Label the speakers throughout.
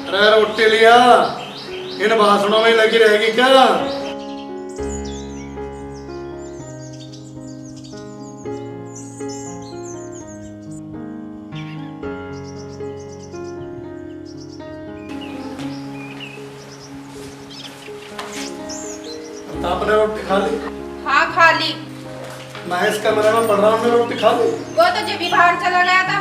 Speaker 1: अरे रोटी लिया, इन भाषणों में लगी रहेगी क्या? आपने रोटी खा ली?
Speaker 2: हाँ खा ली।
Speaker 1: मैं इस कमरे में पढ़ रहा हूँ, रोटी खा ली?
Speaker 2: वो तो जब भी बाहर चला गया था।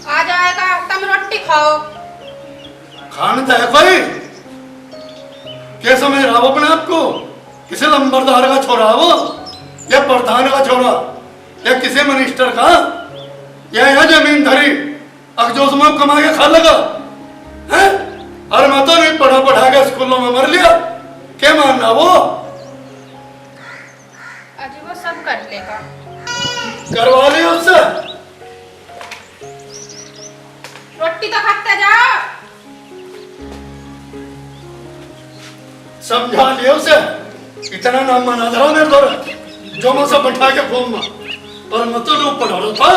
Speaker 2: आ जाएगा, तुम रोटी खाओ।
Speaker 1: खाने तो है कोई? क्या समझ रहा हो अपने आप को? किसी लंबरदार का छोरा वो, या प्रधान का छोरा, या किसी मिनिस्टर का, या यहाँ जमीन धरी अगजोस में कमा के खा लगा है? और मैं तो नहीं पढ़ा के स्कूलों में मर लिया, क्या मानना वो?
Speaker 2: अजी वो सब कर लेगा।
Speaker 1: करवा लिया उससे।
Speaker 2: रोटी तो खाते जाओ।
Speaker 1: समझा लिया उसे, इतना नाम मना दरा मेरे दौर जो मैं सब बैठा के फोन में, और मैं तो लोग पढ़ा रहा था,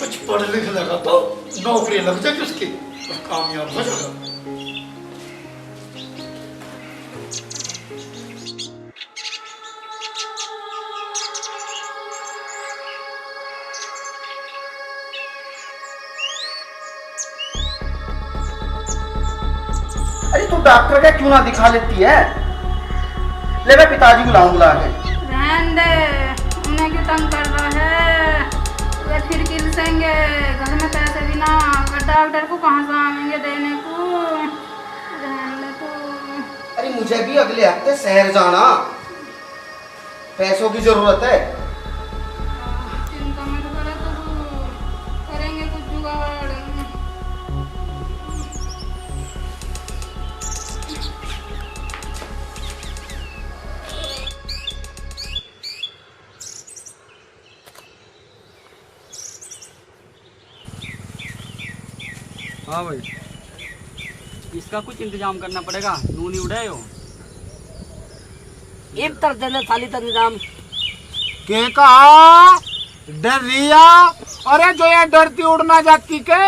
Speaker 1: कुछ पढ़ लिख लगा तो नौकरी लग जाएगी उसकी और कामयाब हो जाएगा।
Speaker 3: अरे तू डॉक्टर का क्यों ना दिखा लेती है? ले मैं पिताजी को लाऊं बुला के।
Speaker 2: रहने दे, उन्हें क्यों तंग कर रहा है? वे फिर किलसेंगे, घर में पैसे भी ना, डॉक्टर को कहाँ से आएंगे देने को? रहने दे तू।
Speaker 3: अरे मुझे भी अगले हफ्ते शहर जाना, पैसों की जरूरत है।
Speaker 2: चिंता मत करो, तो करेंगे कुछ जुगाड़।
Speaker 4: हाँ भाई, इसका कुछ इंतजाम करना पड़ेगा। नूनी उड़ाए हो
Speaker 5: एक दर्जन थाली का निजाम
Speaker 6: के कहा डर रिया? अरे जो ये डरती उड़ना जाती के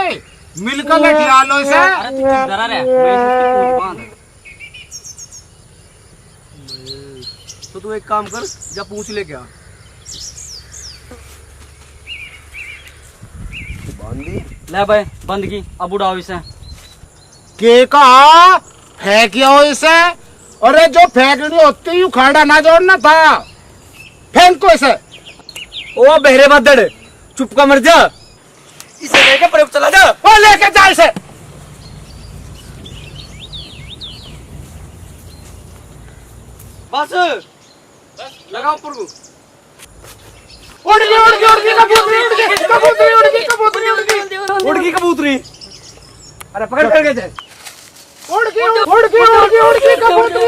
Speaker 6: मिलकर लठिया लो इसे।
Speaker 4: अरे तू चुप जरा रह, मैं इसकी पूछ बांध।
Speaker 5: तो तू एक काम कर, जा पूछ ले क्या
Speaker 4: ले भाई बंद की, अब उड़ाओ इसे।
Speaker 6: के कहा फेंकिया हो इसे? अरे जो फेंकनी होती यूं खड़ा ना जोड़ना था, फेंको इसे।
Speaker 5: ओ बहरे बदड़, चुप का मर जा। इसे लेके प्रयोग चला जा।
Speaker 6: वो लेके जा इसे।
Speaker 5: बस लगाओ ऊपर को।
Speaker 6: उड़ गई कबूतरी,
Speaker 5: उड़ गई कबूतरी। अरे पकड़ कर गए थे।
Speaker 6: उड़ गई कबूतरी।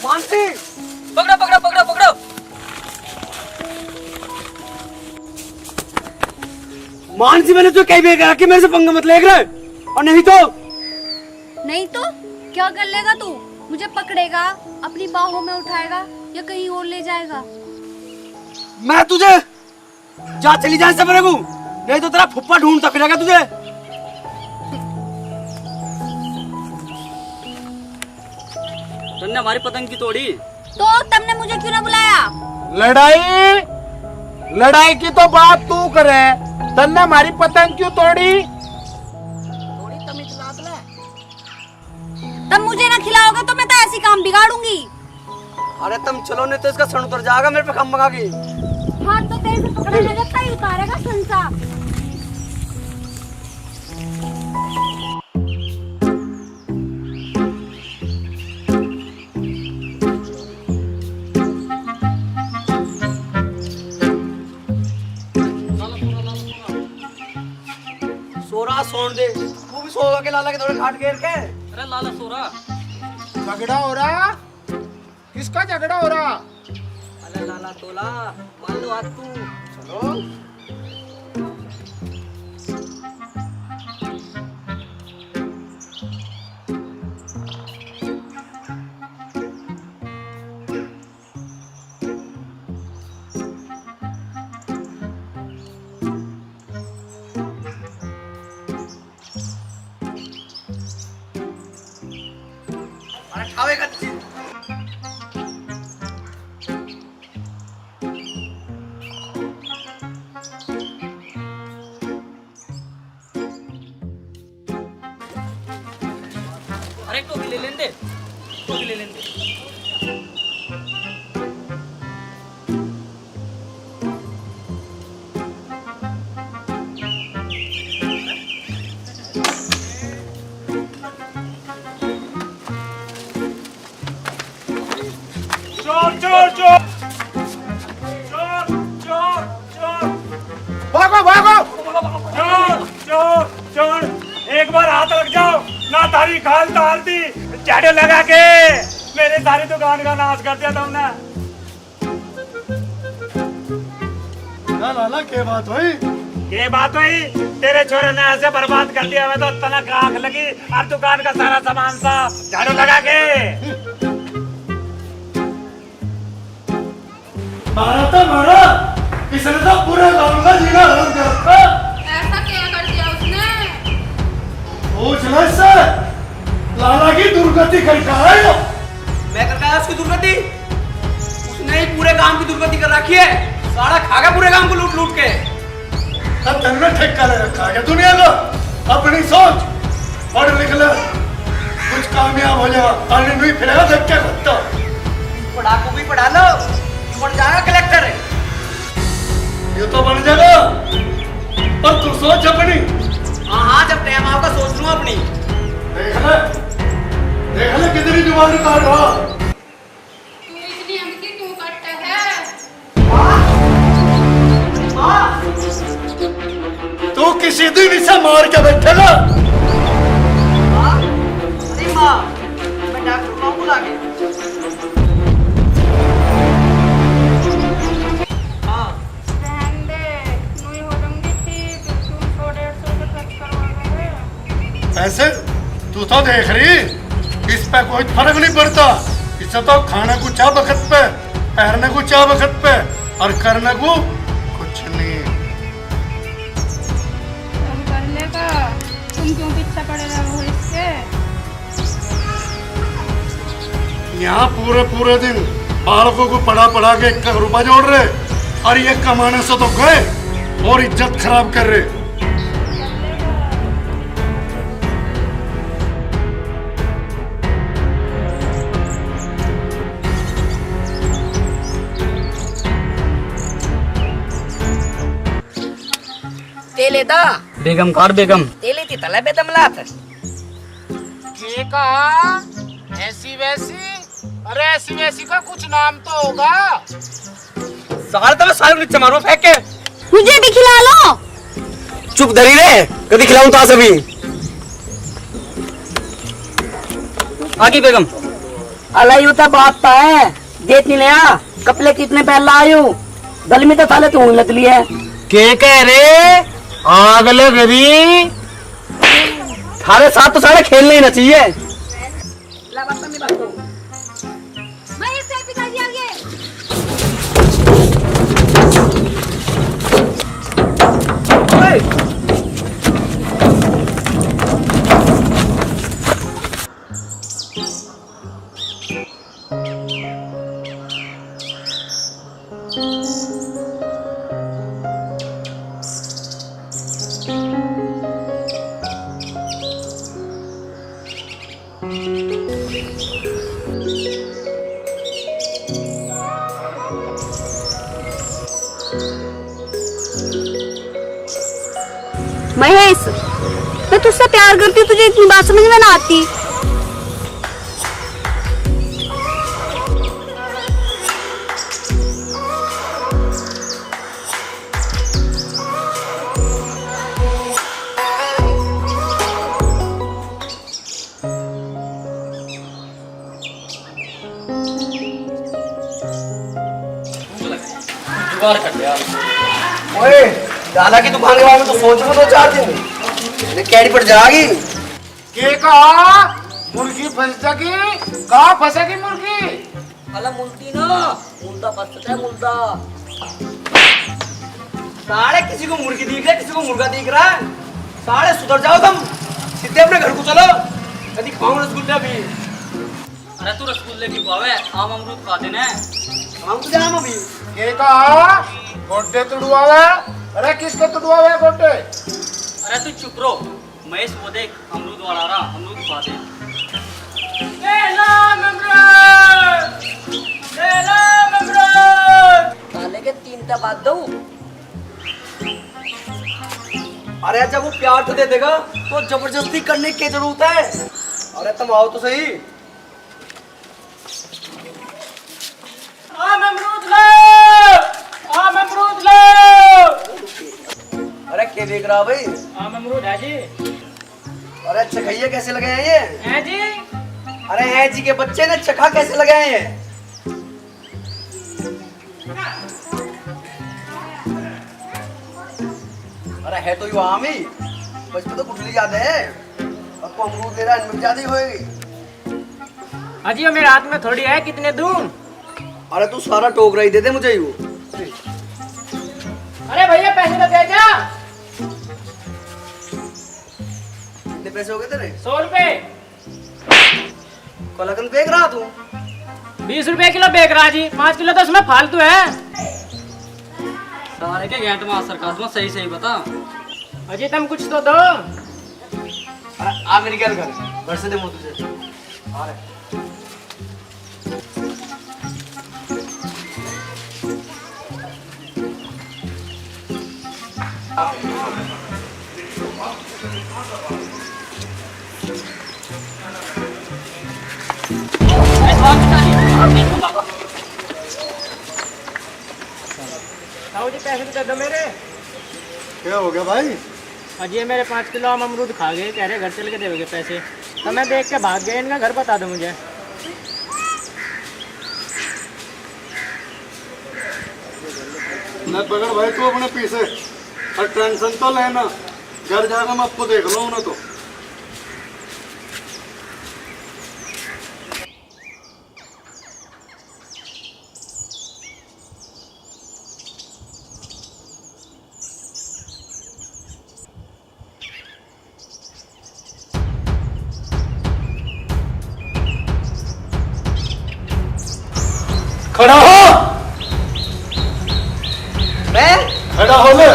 Speaker 5: मानसी पकड़ो पकड़ो पकड़ो पकड़ो। मानसी मैंने तो कई बेगा कि मेरे से पंगा मत लेकर, और नहीं तो
Speaker 7: क्या कर लेगा तू? मुझे पकड़ेगा, अपनी बाहों में उठाएगा या कहीं और ले जाएगा?
Speaker 5: मैं तुझे जा चली जाए से मेरे को, नहीं तो तेरा फुप्पा ढूंढता फिरेगा तुझे।
Speaker 4: तुमने हमारी पतंग की तोड़ी।
Speaker 7: तो तुमने मुझे क्यों ना बुलाया?
Speaker 6: लड़ाई की तो बात तू करे, तन्ने हमारी पतंग क्यों तोड़ी?
Speaker 7: तुम मुझे ना खिलाओगे तो मैं तो ऐसी काम बिगाड़ूंगी।
Speaker 5: अरे तुम चलो, नहीं तो इसका सन उतर जाएगा मेरे पे खम की।
Speaker 7: हाथ तो तेरे से पकड़ने लगा, कहीं उतारेगा संसा।
Speaker 5: सोरा सोन दे, तू भी सोगा के लाला के थोड़े खाट घेर के।
Speaker 4: अरे लाला सोरा
Speaker 6: झगड़ा हो रहा? किसका झगड़ा हो रहा?
Speaker 4: अरे लाला तोला मान लो आज तू।
Speaker 6: चलो
Speaker 4: अरे तो भी ले लेंदे, तो भी ले लेंदे।
Speaker 8: चोर चोर चोर चोर चोर चोर
Speaker 6: भागो भागो।
Speaker 8: चोर चोर चोर, एक बार हाथ लग जाओ ना तारी खाल तारती, झाड़ू लगा के मेरे सारी दुकान का नाश कर दिया तुमने।
Speaker 1: क्या लाला के बात हुई?
Speaker 8: ये बात हुई, तेरे छोरे ने ऐसे बर्बाद कर दिया, मैं तो तनक आंख लगी और दुकान का सारा सामान साफ झाड़ू लगा के।
Speaker 1: मारा तो मारा, इसने तो पूरे गांव का जीना हराम कर रखा।
Speaker 2: ऐसा क्या कर दिया उसने?
Speaker 1: पूछ ले इससे, लाला की दुर्गति करके आए हो।
Speaker 5: मैं करके आया उसकी दुर्गति? उसने ही पूरे काम की दुर्गति कर रखी है। सारा खा गया पूरे काम को लूट लूट के।
Speaker 1: तब तन्ने ठेका ले रखा है दुनिया का। अपनी सोच, पढ़ लिख ले, कुछ कामयाब हो जाएगा। पानी नहीं फिरेगा देख के लगता।
Speaker 5: पढ़ाकू भी पढ़ा लो, बन जाएगा कलेक्टर है।
Speaker 1: ये तो बन जाएगा, पर तू सोच अपनी।
Speaker 5: हाँ हाँ, जब टाइम आओगा सोच लूँ अपनी।
Speaker 1: देख ले कितनी जुबान काट रहा।
Speaker 2: तू इतनी हमकी क्यों करता है?
Speaker 1: तू किसी दिन इसे मार के बैठेगा।
Speaker 5: अरे माँ, मैं डॉक्टर को बुला के।
Speaker 2: रहने दे, नहीं हो जाऊंगी ठीक। तू 100-150 रुपए खर्च करवा दे।
Speaker 1: पैसे तू तो देख रही, इस पे कोई फर्क नहीं पड़ता। इससे तो खाने को चाह वक्त पे, पहनने को चाह वक्त पे, और करने को कुछ नहीं।
Speaker 2: तुम कर लेगा, तुम क्यों पीछे पड़े रहो इसके?
Speaker 1: यहाँ पूरे पूरे दिन बालकों को पढ़ा पढ़ा के 1 रुपया जोड़ रहे, और ये कमाने से तो गए और इज्जत खराब कर रहे।
Speaker 5: लेता
Speaker 4: बेगम कार बेगम।
Speaker 5: लेती तला बेदम लात।
Speaker 6: के कहा? ऐसी वैसी? अरे ऐसी वैसी का कुछ नाम तो होगा।
Speaker 5: साल तो मैं साल नीचे मारो फेंक के।
Speaker 7: मुझे भी खिला लो।
Speaker 5: चुप धरी रे, कभी खिलाऊं तो आ सभी।
Speaker 4: आगे बेगम।
Speaker 5: अलाई होता बात ता है, देख नहीं लिया कपड़े कितने पहला आयु गल में तो थाले तू लग ली है।
Speaker 6: के कह रे? आग लग रही।
Speaker 5: थारे साथ तो सारे खेलने ही ना चाहिए।
Speaker 7: मैं इस साइड पिताजी आ गए। महेश, मैं तुझसे प्यार करती हूँ, तुझे इतनी बात समझ में ना आती।
Speaker 4: जुगाड़ कर लिया।
Speaker 3: ओए दादा की दुकान के बारे में तो सोच में 2-4 दिन ने कैडी पड़ जाएगी।
Speaker 6: के का मुर्गी फंस जागी, कहाँ फंसेगी मुर्गी?
Speaker 5: अला मुल्ती ना, मुल्ता फंसता है मुल्ता। साले किसी को मुर्गी दिख रहा है, किसी को मुर्गा दिख रहा है। साले सुधर जाओ तुम, सीधे अपने घर को चलो। कभी खाओ रसगुल्ला भी।
Speaker 4: अरे तू रसगुल्ले की पावे, आम अमरूद खा देना।
Speaker 5: हम तो जाम अभी।
Speaker 6: के का गोड्डे तुड़वावे? अरे किसके तुड़वावे गोड्डे?
Speaker 4: अरे तू चुप रहो, महेश वो देख अमरूद वाला रहा, अमरूद खा दे।
Speaker 5: साले के 3 टा बात दो। अरे जब वो प्यार तो दे देगा तो जबरदस्ती करने की जरूरत है। अरे तुम आओ तो सही।
Speaker 8: आम अमरूद लो, आम अमरूद लो।
Speaker 5: अरे क्या देख रहा भाई?
Speaker 8: आम अमरूद है जी।
Speaker 5: अरे चखैया कैसे लगे हैं ये?
Speaker 8: है जी।
Speaker 5: अरे है जी के बच्चे ने चखा कैसे लगे हैं ये? अरे है तो ये आम ही, बचपन तो गुठली याद है। अब को अमरूद दे रहा है, इनमें ज्यादा ही होएगी।
Speaker 8: अजी मेरे हाथ में थोड़ी है, कितने दूं?
Speaker 5: अरे तू सारा टोक रही, दे दे मुझे ही वो।
Speaker 8: अरे भैया पैसे तो दे जा।
Speaker 5: कितने पैसे हो गए तेरे?
Speaker 8: 100 रुपए।
Speaker 5: कलाकंद बेच रहा तू?
Speaker 8: 20 रुपए किलो बेच रहा जी, 5 किलो तो उसमें फालतू है।
Speaker 4: सारे के गेंट में सरकार में सही सही बता।
Speaker 8: अजी तुम कुछ तो दो।
Speaker 5: अरे आ मेरी गल कर, घर से दे मुझे तुझे। अरे
Speaker 8: ताऊ जी पैसे तो दे दो मेरे।
Speaker 1: क्या हो गया भाई?
Speaker 8: अजी ये मेरे 5 किलो आम अमरूद खा गए, कह रहे घर चल के देगे पैसे। तो मैं देख के भाग गया, इनका घर बता दो मुझे।
Speaker 1: न पकड़ भाई तू अपने पीछे और टेंशन तो लेना, घर जाकर मैं आपको देख लूँ ना तो। खड़ा हो,
Speaker 5: मैं
Speaker 1: खड़ा हो ले।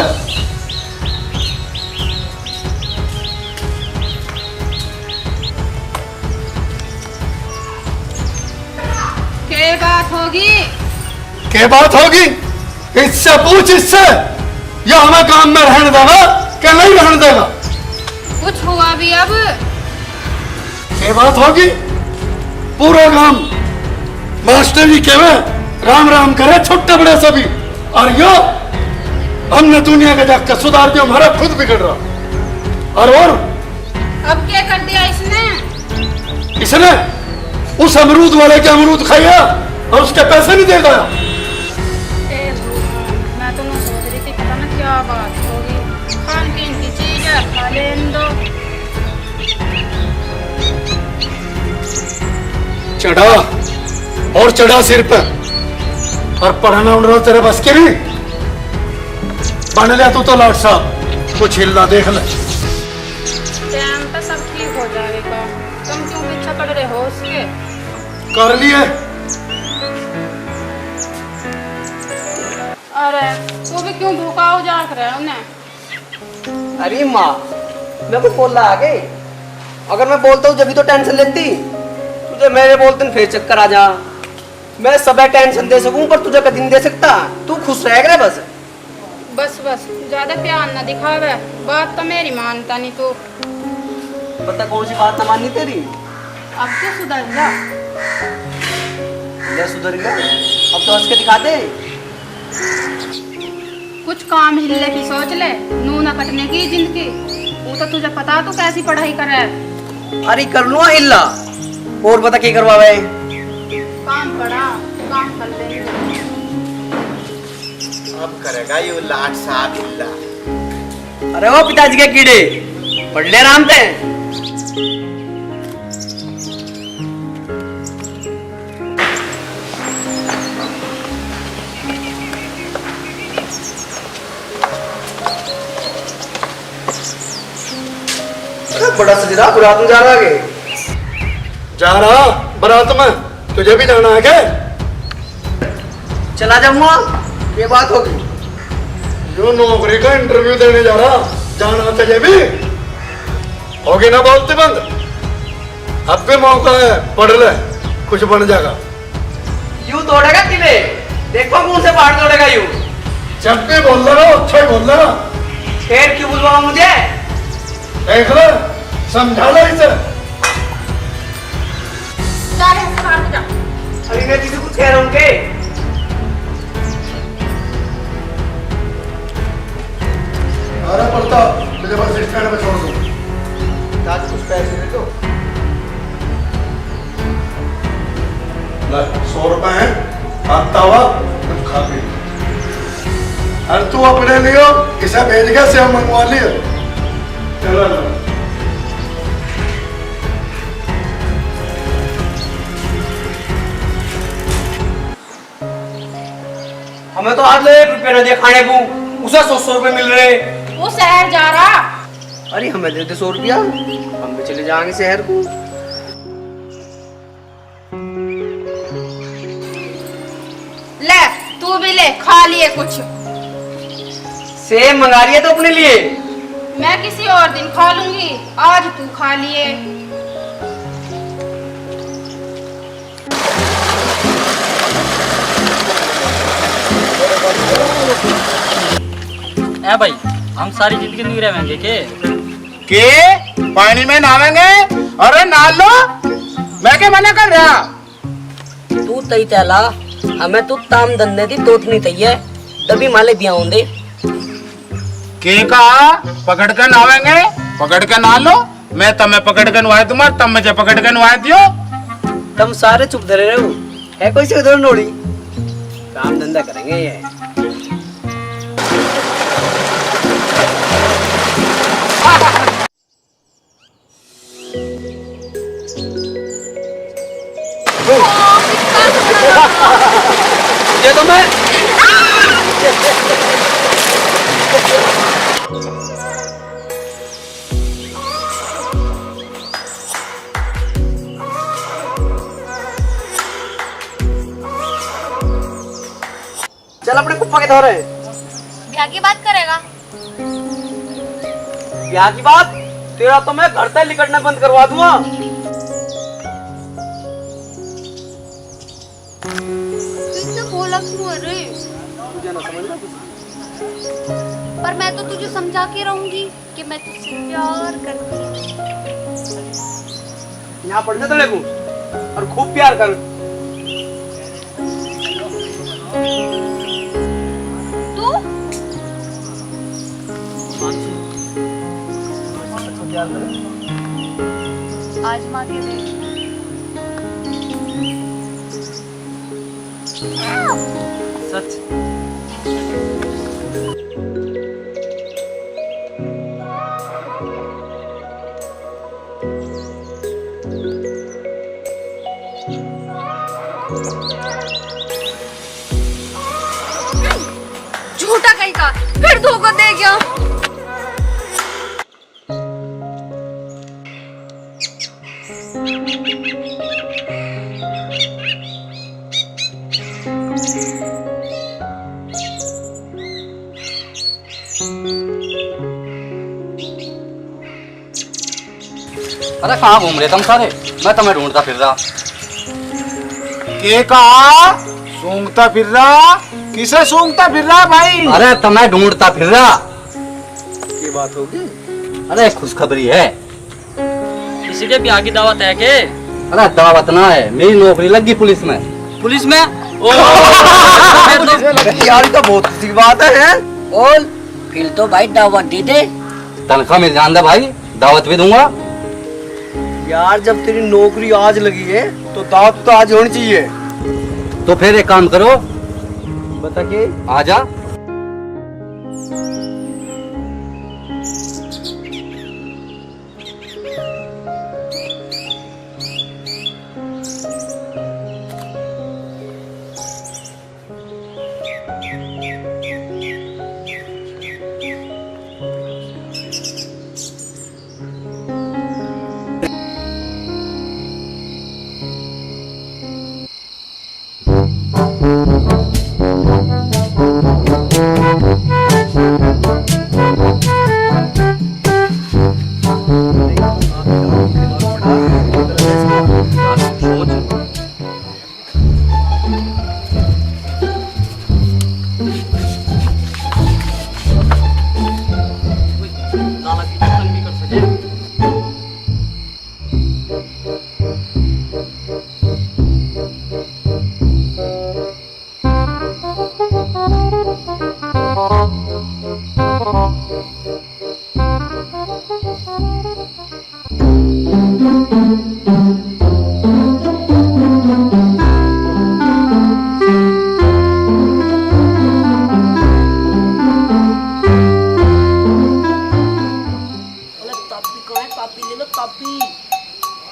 Speaker 2: क्या बात होगी?
Speaker 1: क्या बात होगी? इससे पूछ, इससे। या हमें काम में रहने देगा क्या नहीं रहने देगा?
Speaker 2: कुछ हुआ भी अब?
Speaker 1: क्या बात होगी? पूरा काम मास्टर जी के में राम राम करे, छोटे बड़े सभी। और यो हमने दुनिया के जाकर सुधार दिया, हमारा खुद बिगड़ रहा। और
Speaker 2: अब क्या कर दिया इसने?
Speaker 1: इसने उस अमरूद वाले के अमरूद खाया और उसके पैसे नहीं देगा।
Speaker 2: मैं तो नहीं सोच रही थी, पता ना क्या बात होगी। खान पीन की चीज है, खा लेने दो।
Speaker 1: चढ़ा और चढ़ा सिर पे, और पढ़ना उड़ तेरे बस के नहीं। बन लिया तू तो लाट साहब, कुछ हिलना देख ले।
Speaker 2: टाइम पे सब ठीक हो जाएगा, तुम क्यों पीछा कर रहे हो उसके?
Speaker 1: कर लिए।
Speaker 2: अरे तू भी क्यों भूखा हो जाग रहा है उन्हें?
Speaker 5: अरे माँ, मैं कुछ बोल रहा आगे। अगर मैं बोलता हूँ जब भी तो टेंशन लेती, तुझे मेरे बोलते फिर चक्कर आ जा। मैं सब टेंशन दे सकूं पर तुझे कभी नहीं दे सकता। तू खुश रह गया बस।
Speaker 2: बस बस ज्यादा प्यार ना दिखावे, बात तो मेरी मानता नहीं तू।
Speaker 5: पता कौन सी बात ना माननी तेरी?
Speaker 2: अब तो सुधर जा।
Speaker 5: ले सुधर गया, अब तो हंस के दिखा दे।
Speaker 2: कुछ काम हिलने की सोच ले, नू न कटने की जिंदगी। वो तो तुझे पता तू कैसी पढ़ाई करे।
Speaker 5: अरे कर लूँ हिल्ला, और बता क्या करवावे?
Speaker 2: काम पड़ा, काम कर लेंगे।
Speaker 3: अब करेगा ये लाट साहब इल्ला। अरे वो पिताजी के कीड़े पढ़ ले आराम से। बड़ा सजरा बारात में जा रहा है।
Speaker 1: जा रहा बारात में, तुझे भी जाना है क्या?
Speaker 3: चला जाऊंगा, ये बात होगी।
Speaker 1: जो नौकरी का इंटरव्यू देने जा रहा, जाना तुझे भी होगी ना बोलती बंद। अब भी मौका है, पढ़ ले, कुछ बन जाएगा।
Speaker 3: यूं तोड़ेगा किले, देखो मुंह से बाहर तोड़ेगा यूं।
Speaker 1: जब भी बोल रहा हो अच्छा ही बोल रहा।
Speaker 3: फिर क्यों बुलवाओ मुझे?
Speaker 1: देख ले, समझा ले इसे।
Speaker 3: अभी मैं किसी को कह रहा हूँ के
Speaker 1: अरे पड़ता तुझे बस स्टैंड में छोड़ दूँ।
Speaker 3: दादी कुछ पैसे दे दो।
Speaker 1: ले 100 रुपए हैं, आता हुआ तुम खा पी। अरे तू अपने लिए इसे भेज के सेव मंगवा लिया। चलो लो।
Speaker 3: हमें तो आज 1 रुपया न दिया खाने को, उसे 100 रुपए मिल रहे।
Speaker 2: वो शहर जा रहा।
Speaker 3: अरे हमें दे दे 100 रुपया, हम भी चले जाएंगे शहर को।
Speaker 2: ले तू भी ले, खा लिए कुछ।
Speaker 3: सेब मंगा रही है तो अपने लिए।
Speaker 2: मैं किसी और दिन खा लूंगी, आज तू खा लिए।
Speaker 4: ए भाई, हम सारी जिंदगी नहीं रहेंगे
Speaker 6: के पानी में नहावेंगे? अरे नहा लो, मैं क्या मना कर रहा?
Speaker 5: तू तई चला, हमें तू ताम धंधे दी तोतनी तई है, तभी माले दिया होंगे।
Speaker 6: के का पकड़ कर नहावेंगे? पकड़ कर नहा लो, मैं तमें पकड़ कर नहाए तुम्हारे, तब मुझे पकड़ कर नहाए दियो।
Speaker 3: तुम सारे चुप धरे रहो, है कोई से उधर नोड़ी। काम धंधा करेंगे ये। ये तो मैं चल अपने कुप्पा के धोरे।
Speaker 7: ब्याह की बात करेगा?
Speaker 3: ब्याह की बात तेरा तो मैं घर तक निकलना बंद करवा दूंगा।
Speaker 7: इतना बोला क्यों है रे? पर मैं तो तुझे समझा के रहूंगी कि मैं तुझसे प्यार करती हूँ।
Speaker 3: यहाँ पढ़ने तो लगूं और खूब प्यार कर।
Speaker 7: तू आजमा के देख।
Speaker 4: सच।
Speaker 7: झूठा कहीं का, फिर धोखा दे गया।
Speaker 4: अरे कहाँ घूम रहे तुम सारे? मैं तुम्हें ढूंढता फिर रहा।
Speaker 6: के का सूंघता फिर रहा? किसे सूंघता फिर रहा भाई?
Speaker 4: अरे तुम्हें ढूंढता फिर रहा।
Speaker 3: ये बात होगी।
Speaker 4: अरे खुशखबरी है।
Speaker 5: इसलिए ब्याह की दावत है के?
Speaker 4: अरे दावत ना है, मेरी नौकरी लग गई पुलिस में।
Speaker 5: पुलिस में? ओ
Speaker 3: यार तो बहुत खुशी की बात है।
Speaker 5: बोल, फिर तो भाई दावत दे दे।
Speaker 4: तनख्वाह मिल जान दे भाई, दावत भी दूंगा।
Speaker 3: यार जब तेरी नौकरी आज लगी है तो दावत तो आज होनी चाहिए। तो फिर एक काम करो,
Speaker 5: बता के
Speaker 3: आजा।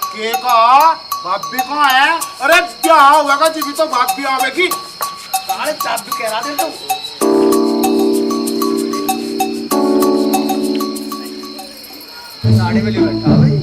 Speaker 6: के का भाभी कहाँ है? अरे क्या हुआ का जीवी तो भाभी आवेगी।
Speaker 5: सारे चाबी कह रहा थे तू। साड़ी में ले बैठा भाई।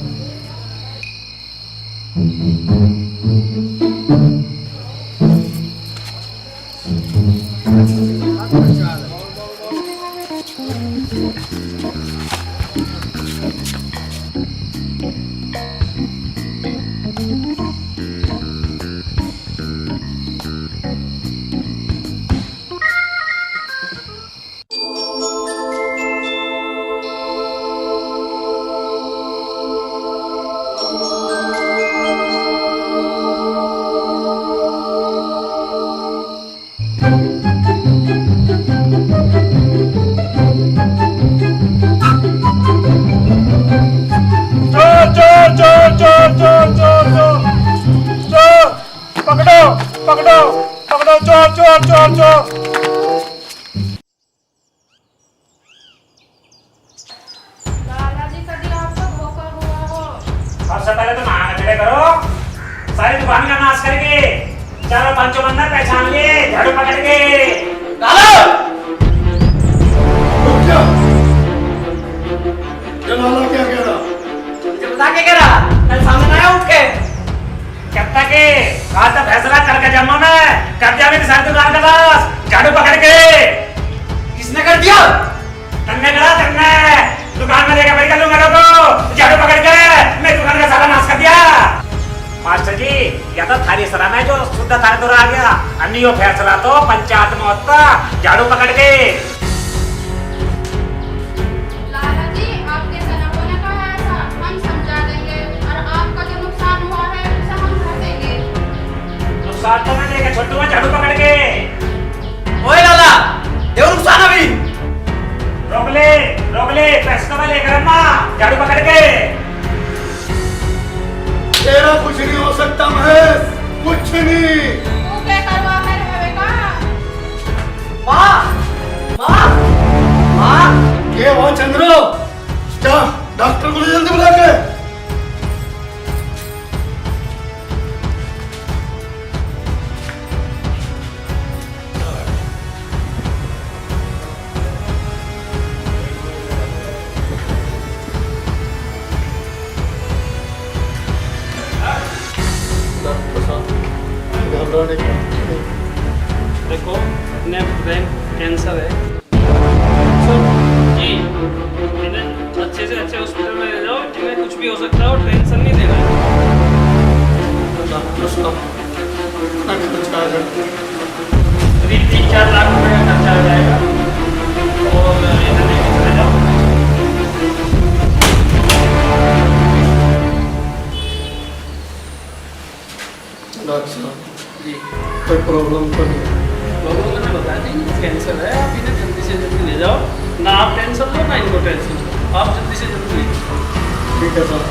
Speaker 8: पकड़ो चोर चोर चोर चोर।
Speaker 2: दादाजी कभी आपको धोखा हुआ हो?
Speaker 8: सबसे पहले तो नहाना खड़े करो, सारी दुकान का नाश करके चारों पंचों बंदा पहचान लिए झाड़ू पकड़ के।
Speaker 1: रुक जा। ये लाला क्या कह रहा?
Speaker 5: मुझे बता के कह रहा? कल सामने आया उठ के।
Speaker 8: कब तक आज तो फैसला करके जमा में कर दिया मेरी सारी दुकान का नाश झाड़ू पकड़ के।
Speaker 5: किसने कर दिया?
Speaker 8: तन्ने करा तन्ने दुकान में लेकर बैठ कर लूंगा लोगों झाड़ू पकड़ के मैं दुकान का सारा नाश कर दिया। मास्टर जी या तो थारी सलाह में जो शुद्ध थारे दूर आ गया अन्य फैसला तो पंचायत में होता झाड़ू पकड़ के।
Speaker 2: लाला जी आपके सलाहों ने कहा ऐसा, हम समझा देंगे और आपका जो नुकसान हुआ है उसे हम भर देंगे।
Speaker 8: नुकसान तो मैं लेके छोटू में झाड़ू पकड़ के।
Speaker 5: ओए लाला, देव नुकसान अभी।
Speaker 8: रोक ले पैसे तो मैं लेकर अम्मा झाड़ू पकड़ के।
Speaker 1: तेरा कुछ नहीं हो सकता महेश, कुछ नहीं।
Speaker 2: तू क्या करवा है रहेगा?
Speaker 5: माँ, माँ, माँ।
Speaker 1: ये वो चंद्रो, जा डॉक्टर को जल्दी बुला के। घबराने की बात नहीं।
Speaker 4: देखो अपने ब्रेन कैंसर है जी, इन्हें अच्छे से अच्छे हॉस्पिटल में ले जाओ, इन्हें कुछ भी हो सकता है और टेंशन नहीं देना है।
Speaker 1: अभी कुछ कहा जाए।
Speaker 4: अभी 3-4 लाख रुपए का खर्चा आ जाएगा और इन्हें लेके चले जाओ।
Speaker 1: डॉक्टर साहब कोई प्रॉब्लम तो नहीं है?
Speaker 4: लोगों को मैंने बताया नहीं कैंसर है, आप इन्हें जल्दी से जल्दी ले जाओ, ना आप टेंशन लो ना इनको टेंशन लो, आप जल्दी से जल्दी ले जाओ।
Speaker 1: ठीक है साहब।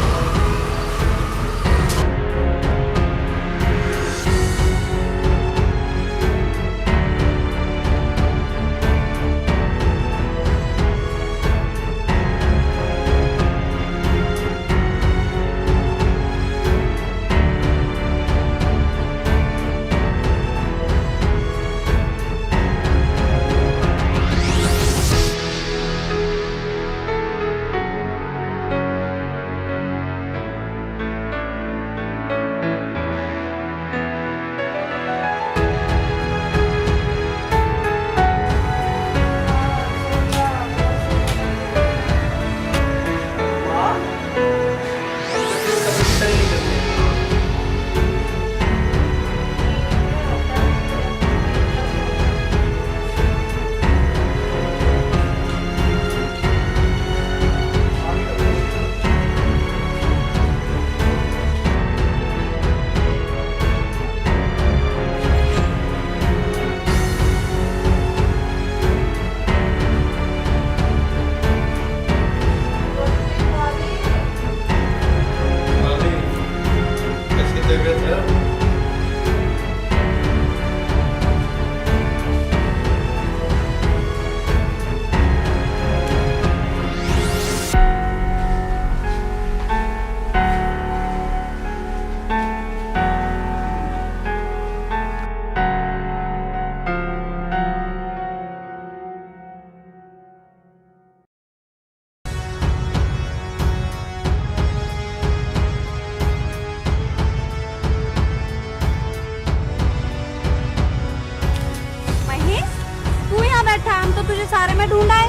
Speaker 7: तुझे सारे में ढूंढा है।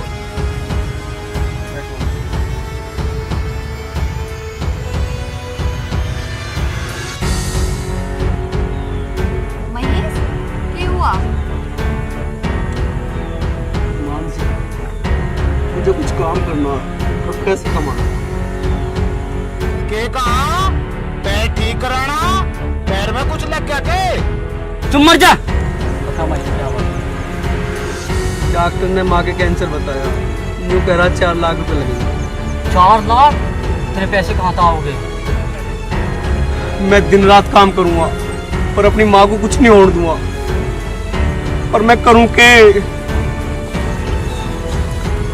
Speaker 7: महेश, क्या हुआ?
Speaker 5: मुझे कुछ काम करना, अब कैसे कमाना?
Speaker 6: के कहा पैर ठीक कराना, पैर में कुछ लग गया के?
Speaker 5: तुम मर जा।
Speaker 4: बता भाई क्या हुआ?
Speaker 5: डॉक्टर ने माँ के कैंसर बताया, यूँ कह रहा 4 लाख रुपए लगेंगे।
Speaker 3: 4 लाख? तेरे पैसे कहाँ से आओगे?
Speaker 5: मैं दिन रात काम करूंगा पर अपनी माँ को कुछ नहीं होने दूंगा। और मैं करूं के?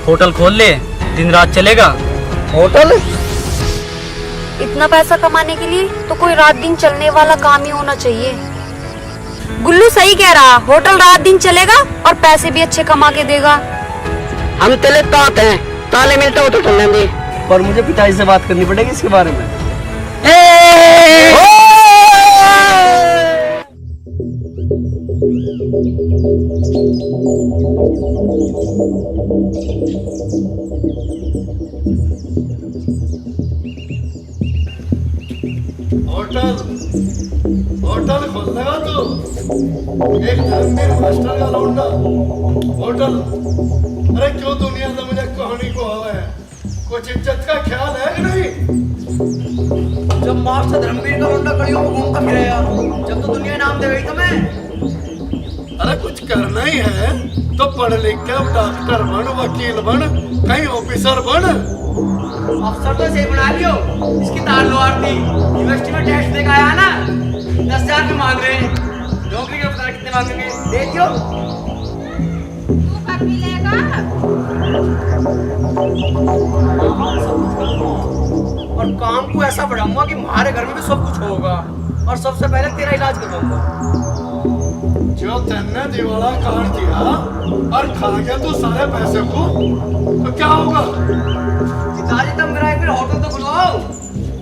Speaker 3: होटल खोल ले, दिन रात चलेगा।
Speaker 5: होटल?
Speaker 7: इतना पैसा कमाने के लिए तो कोई रात दिन चलने वाला काम ही होना चाहिए। गुल्लू सही कह रहा, होटल रात दिन चलेगा और पैसे भी अच्छे कमा के देगा।
Speaker 5: हम तेले तात हैं, ताले मिलते हो तो चल लेंगे। पर मुझे पिताजी से बात करनी पड़ेगी इसके बारे में।
Speaker 1: होटल होटल खोल लगा तू, एक धर्मवीर मास्टर का लौंडा होटल। अरे क्यों दुनिया से मुझे कहानी को हवा है, कुछ इज्जत का ख्याल है कि नहीं?
Speaker 5: जब मास्टर धर्मवीर का मुंडा कड़ी हो घूमता फिरेगा, जब तो दुनिया नाम दे गई तुम्हें।
Speaker 1: अरे कुछ करना ही है तो पढ़ लिख के डॉक्टर बन, वकील बन, कहीं ऑफिसर बन।
Speaker 5: अफसर तो सही बना लियो, इसकी तार लो आरती। यूनिवर्सिटी में टेस्ट देकर आया ना, 10,000 में मांग रहे हैं। नौकरी के पता कितने मांगेंगे, दे दियो।
Speaker 2: तू कब मिलेगा?
Speaker 5: और काम को ऐसा बढ़ाऊंगा कि हमारे घर में भी सब कुछ होगा और सबसे पहले तेरा इलाज करवाऊंगा।
Speaker 1: जो तेने दिवाला काट दिया और खा गया तू सारे पैसे को, तो क्या होगा?
Speaker 5: पिताजी तुम मेरा एक होटल तो खुलवाओ,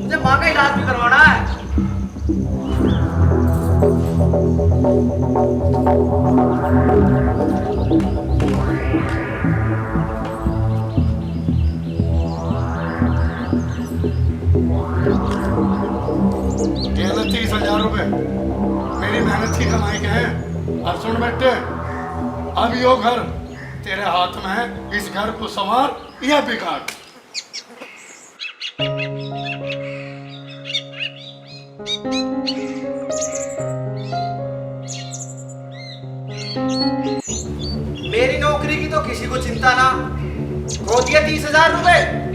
Speaker 5: मुझे माँ का इलाज भी करवाना है।
Speaker 1: ये लो 30,000 रुपए, मेरी मेहनत की कमाई के हैं। और सुन बेटे, अब यो घर तेरे हाथ में है, इस घर को संवार या बिगाड़।
Speaker 5: मेरी नौकरी की तो किसी को चिंता ना, खो दिया 30,000 रुपए।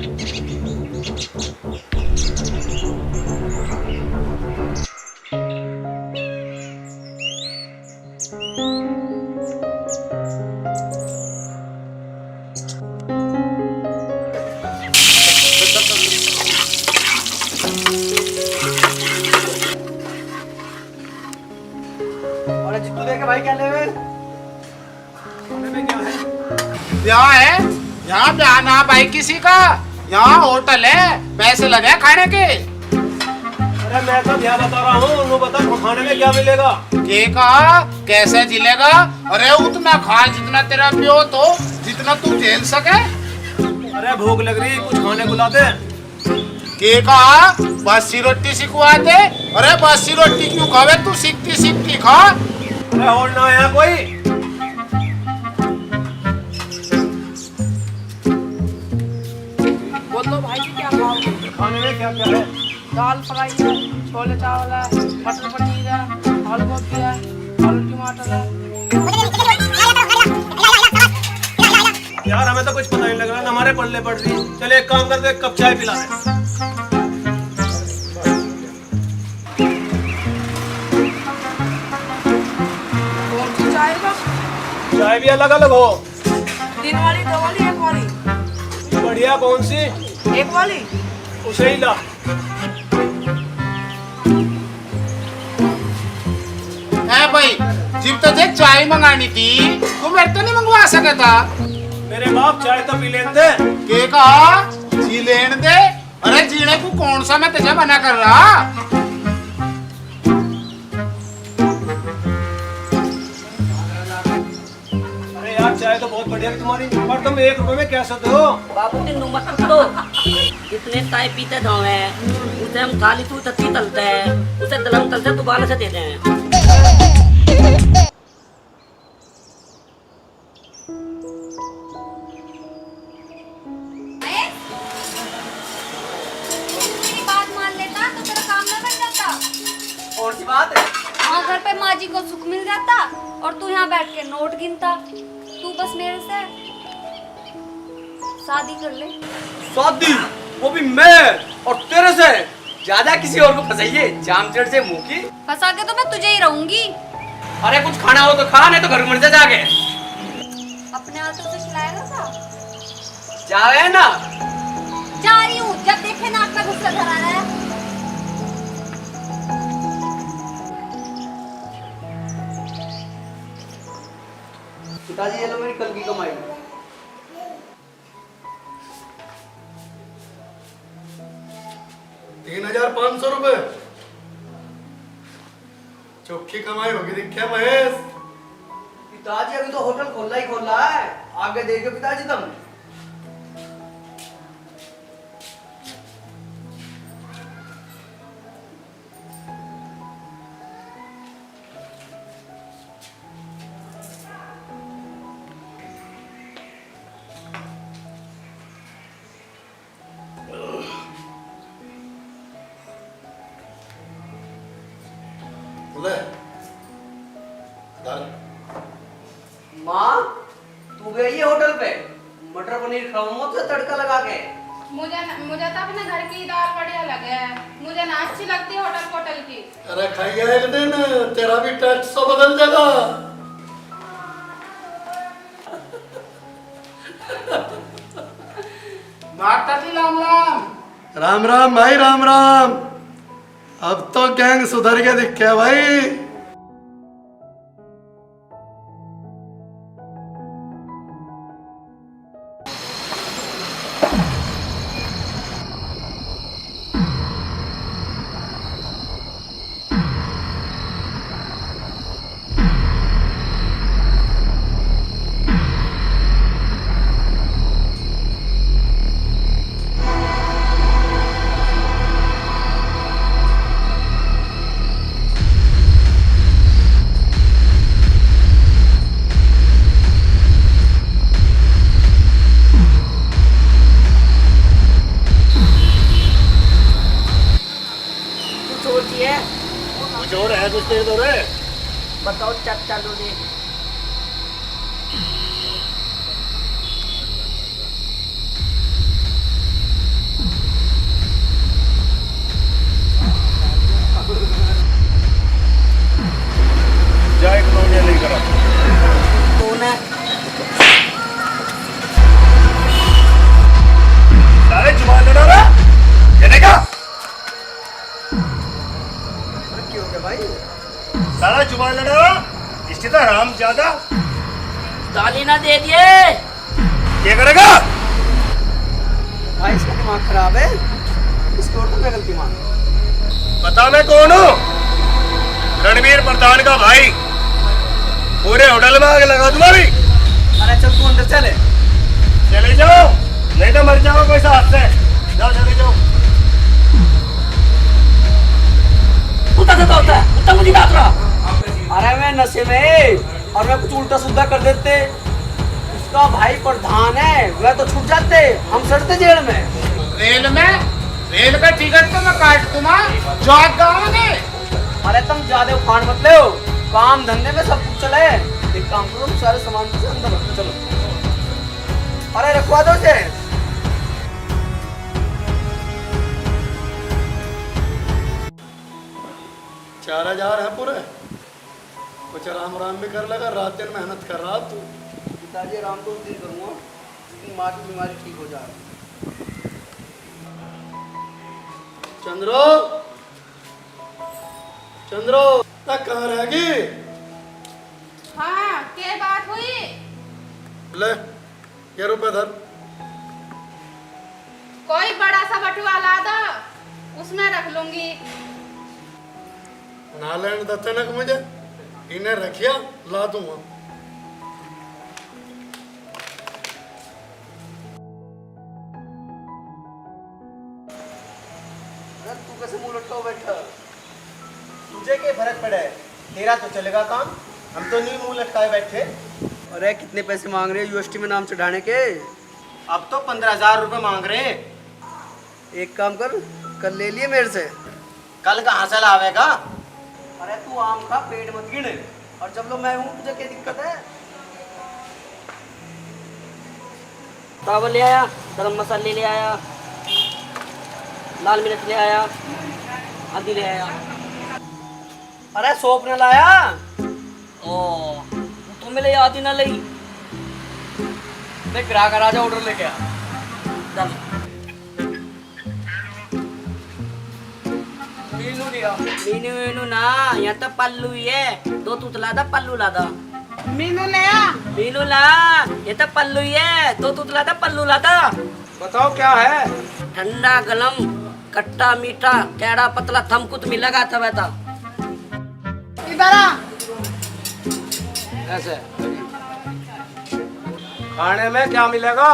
Speaker 5: और जितू देखे भाई क्या लेवे?
Speaker 6: यहाँ है, यहाँ पे आना भाई किसी का, यहाँ होटल है, पैसे लगे खाने के।
Speaker 4: अरे मैं तो क्या बता रहा हूँ, उन्होंने बता खाने में क्या मिलेगा?
Speaker 6: के कहा कैसे जिलेगा? अरे उतना खा जितना तेरा पियो, तो जितना तू झेल सके।
Speaker 4: अरे भूख लग रही, कुछ खाने को ला दे।
Speaker 6: के कहा बासी रोटी सिखवा दे? अरे बासी रोटी क्यों खावे तू, सीखती सीखती खा।
Speaker 4: अरे और ना आया कोई?
Speaker 2: बोलो भाई जी क्या खाओगे?
Speaker 4: खाने में क्या क्या है?
Speaker 2: दाल फ्राई है, छोले चावल है, मटर पनीर है, आलू गोभी है, आलू टमाटर है।
Speaker 4: यार हमें तो कुछ पता नहीं लग रहा, हमारे पल्ले पड़ रही। चले एक काम करते, एक कप चाय पिला दे।
Speaker 2: कौन सी चाय का?
Speaker 4: चाय भी अलग अलग हो।
Speaker 2: दिन वाली, 2 वाली, 1 वाली?
Speaker 4: बढ़िया कौन सी?
Speaker 2: 1 वाली।
Speaker 4: उसे ही ला।
Speaker 6: है भाई, जब तुझे चाय मंगानी थी तू मेरे तो नहीं मंगवा सके था।
Speaker 4: मेरे बाप चाय तो पी लेते।
Speaker 6: के कहा जी लेने दे? अरे जीने को कौन सा मैं तुझे मना कर रहा?
Speaker 4: अरे यार
Speaker 3: चाय तो बहुत बढ़िया तुम्हारी, पर तुम 1 रुपए में कैसे दो?
Speaker 9: बाबू दिन मत तो इतने चाय पीते धावे उसे हम थाली तू तत्ती तलते हैं उसे दलम तलते दोबारा से देते हैं।
Speaker 7: मेरी बात मान लेता तो तेरा काम ना बन जाता।
Speaker 5: कौन सी बात है?
Speaker 7: हाँ, घर पे माँ जी को सुख मिल जाता और तू यहाँ बैठ के नोट गिनता। तू बस मेरे से शादी कर ले।
Speaker 5: शादी? वो भी मैं और तेरे से? ज्यादा किसी और को फंसाइए जामचड़ से मुंह की।
Speaker 7: फंसा के तो मैं तुझे ही रहूंगी।
Speaker 5: अरे कुछ खाना हो तो खा, नहीं तो घर मर जा जाके।
Speaker 7: अपने हाथों से खिलाएगा था?
Speaker 5: जाए ना।
Speaker 7: जा रही हूँ, जब देखे नाक में गुस्सा धरा रहा है।
Speaker 5: पिताजी ये लो मेरी कल की कमाई।
Speaker 1: ₹3,500 चौखी कमाई होगी दिखे महेश।
Speaker 5: पिताजी अभी तो होटल खोला ही खोला है, आगे देखो पिताजी तुम।
Speaker 1: ले डाल।
Speaker 5: माँ तू गई है होटल पे, मटर पनीर खाऊंगा तो तड़का लगा के।
Speaker 2: मुझे तो अपने घर की दाल बढ़िया लगे, मुझे ना अच्छी लगती है होटल की।
Speaker 1: अरे खाइए एक दिन, तेरा भी टेस्ट तो बदल जाएगा।
Speaker 6: माता जी राम राम।
Speaker 1: राम राम भाई, राम राम। अब तो गैंग सुधर के दिखे भाई।
Speaker 8: कुछ और है, कुछ देर तो रे।
Speaker 9: बताओ चल चालू दे।
Speaker 8: जा एक नौनिया लेकर आ।
Speaker 9: कौन है?
Speaker 8: सारे जुबान लड़ा रहा कहने का।
Speaker 5: क्यों क्या भाई?
Speaker 8: सारा जुबान लड़ा रहा इससे तो राम ज्यादा।
Speaker 9: गाली ना दे दिए।
Speaker 8: क्या करेगा
Speaker 5: भाई इसका दिमाग खराब है, इसको और तो मैं गलती मान।
Speaker 8: पता मैं कौन हूँ? रणवीर प्रधान का भाई। पूरे होटल में आग लगा दूंगा भी।
Speaker 5: अरे चल तू अंदर चले।
Speaker 8: चले जाओ नहीं तो मर जाओ कोई हाथ से। जाओ चले जाओ।
Speaker 9: कुत्ता से होता है, कुत्ता मुझे डांट रहा।
Speaker 5: अरे मैं नशे में और मैं कुछ उल्टा सीधा कर देते। उसका भाई प्रधान है, वह तो छूट जाते, हम सड़ते जेल में।
Speaker 6: रेल में? रेल का टिकट तो मैं काट दूंगा, जॉब गाँव में।
Speaker 5: अरे तुम ज्यादा उखाड़ मत ले, काम धंधे में सब कुछ चले। एक काम करो, तुम सारे सामान से अंदर रखो, चलो। अरे रखवा दो उसे।
Speaker 1: 4,000 है पूरे। कुछ आराम आराम भी कर लगा, रात दिन मेहनत कर रहा तू।
Speaker 5: पिताजी आराम तो उस दिन करूँगा, लेकिन माँ की बीमारी ठीक हो जाए।
Speaker 1: चंद्रो, चंद्रो तक कहाँ रहेगी?
Speaker 2: हाँ, क्या बात हुई?
Speaker 1: ले ये रुपए धर।
Speaker 2: कोई बड़ा सा बटुआ ला दो, उसमें रख लूंगी।
Speaker 1: ना लेने दत्तनक मुझे, इन्हें रखिया ला दूंगा।
Speaker 3: तेरा तो चलेगा काम, हम तो नहीं मुंह लटकाए बैठे। अरे कितने पैसे मांग रहे हैं यूएसटी में नाम चढ़ाने के? अब तो 15,000 रुपए मांग रहे हैं। एक काम कर, कल ले लिए मेरे से। कल कहाँ से लावेगा? अरे तू आम खा, पेट मत गिने। और जब लो मैं हूँ, तुझे क्या दिक्कत है?
Speaker 9: चावल ले आया, गरम मसाले ले आया, लाल मिर्च ले आया, हल्दी ले आया।
Speaker 3: अरे सोप ने लाया।
Speaker 9: ओ तो मिले याद ही ना लई।
Speaker 3: मैं ग्राहक राजा ऑर्डर लेके आ।
Speaker 9: चल
Speaker 3: मीनू दिया।
Speaker 9: मीनू मीनू ना, यहाँ तो पल्लू ही है। दो तूत लादा, पल्लू लादा।
Speaker 2: मीनू ले आ।
Speaker 9: मीनू ला, ये तो पल्लू ही है। दो तूत लादा, पल्लू लादा।
Speaker 3: बताओ क्या है?
Speaker 9: ठंडा गलम, खट्टा मीठा, कैड़ा पतला, थमकुत मिलेगा था वैसा।
Speaker 2: इधर आ।
Speaker 3: ऐसे खाने में क्या मिलेगा?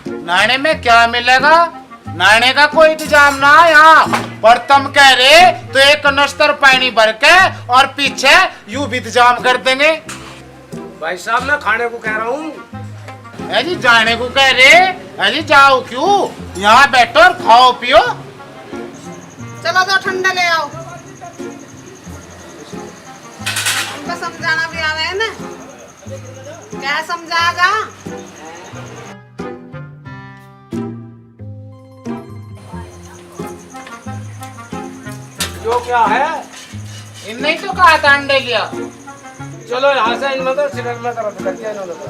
Speaker 6: नाने में क्या मिलेगा? नाने का कोई इंतजाम ना यहाँ पर। तुम कह रहे तो एक कनस्तर पानी भर के और पीछे यूं भी इंतजाम कर देंगे।
Speaker 3: भाई साहब मैं खाने को कह रहा हूँ।
Speaker 6: अजी जाने को कह रहे, अजी जाओ क्यों? यहाँ बैठो और खाओ पियो।
Speaker 2: चलो तो ठंडा ले आओ। उनको समझाना भी आवे है ना? क्या समझाएगा?
Speaker 3: जो क्या है?
Speaker 6: इनने तो कहा था अंडे लिया।
Speaker 3: चलो यहाँ से इनमें तो सिलेंडर में तरफ कर दिया इन्होंने तो।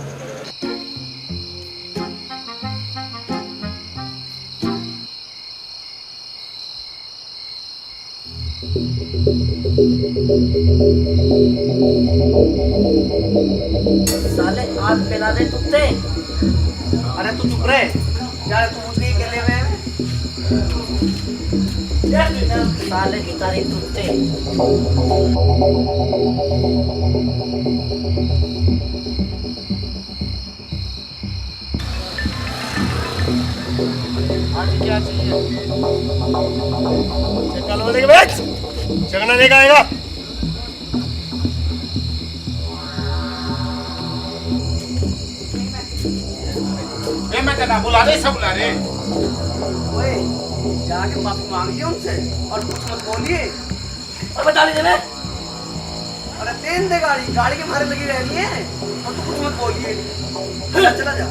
Speaker 9: साले आग पिला दे तुझसे।
Speaker 3: अरे तू चुप रहे यार, तू मुझे अकेले में।
Speaker 9: साले की तारीफ तुझसे।
Speaker 6: आज क्या चाहिए? चल बोले बैठ, चगना लेकर आएगा। मैं तना बुला रहे, सब बुला रहे।
Speaker 3: ओए जाके माफी मांगिए उनसे और कुछ मत बोलिए।
Speaker 9: और बता लीजिए मैं।
Speaker 3: अरे तेल दे गाड़ी, गाड़ी के मारे लगी रहनी है और तू कुछ मत बोलिए। चला जा।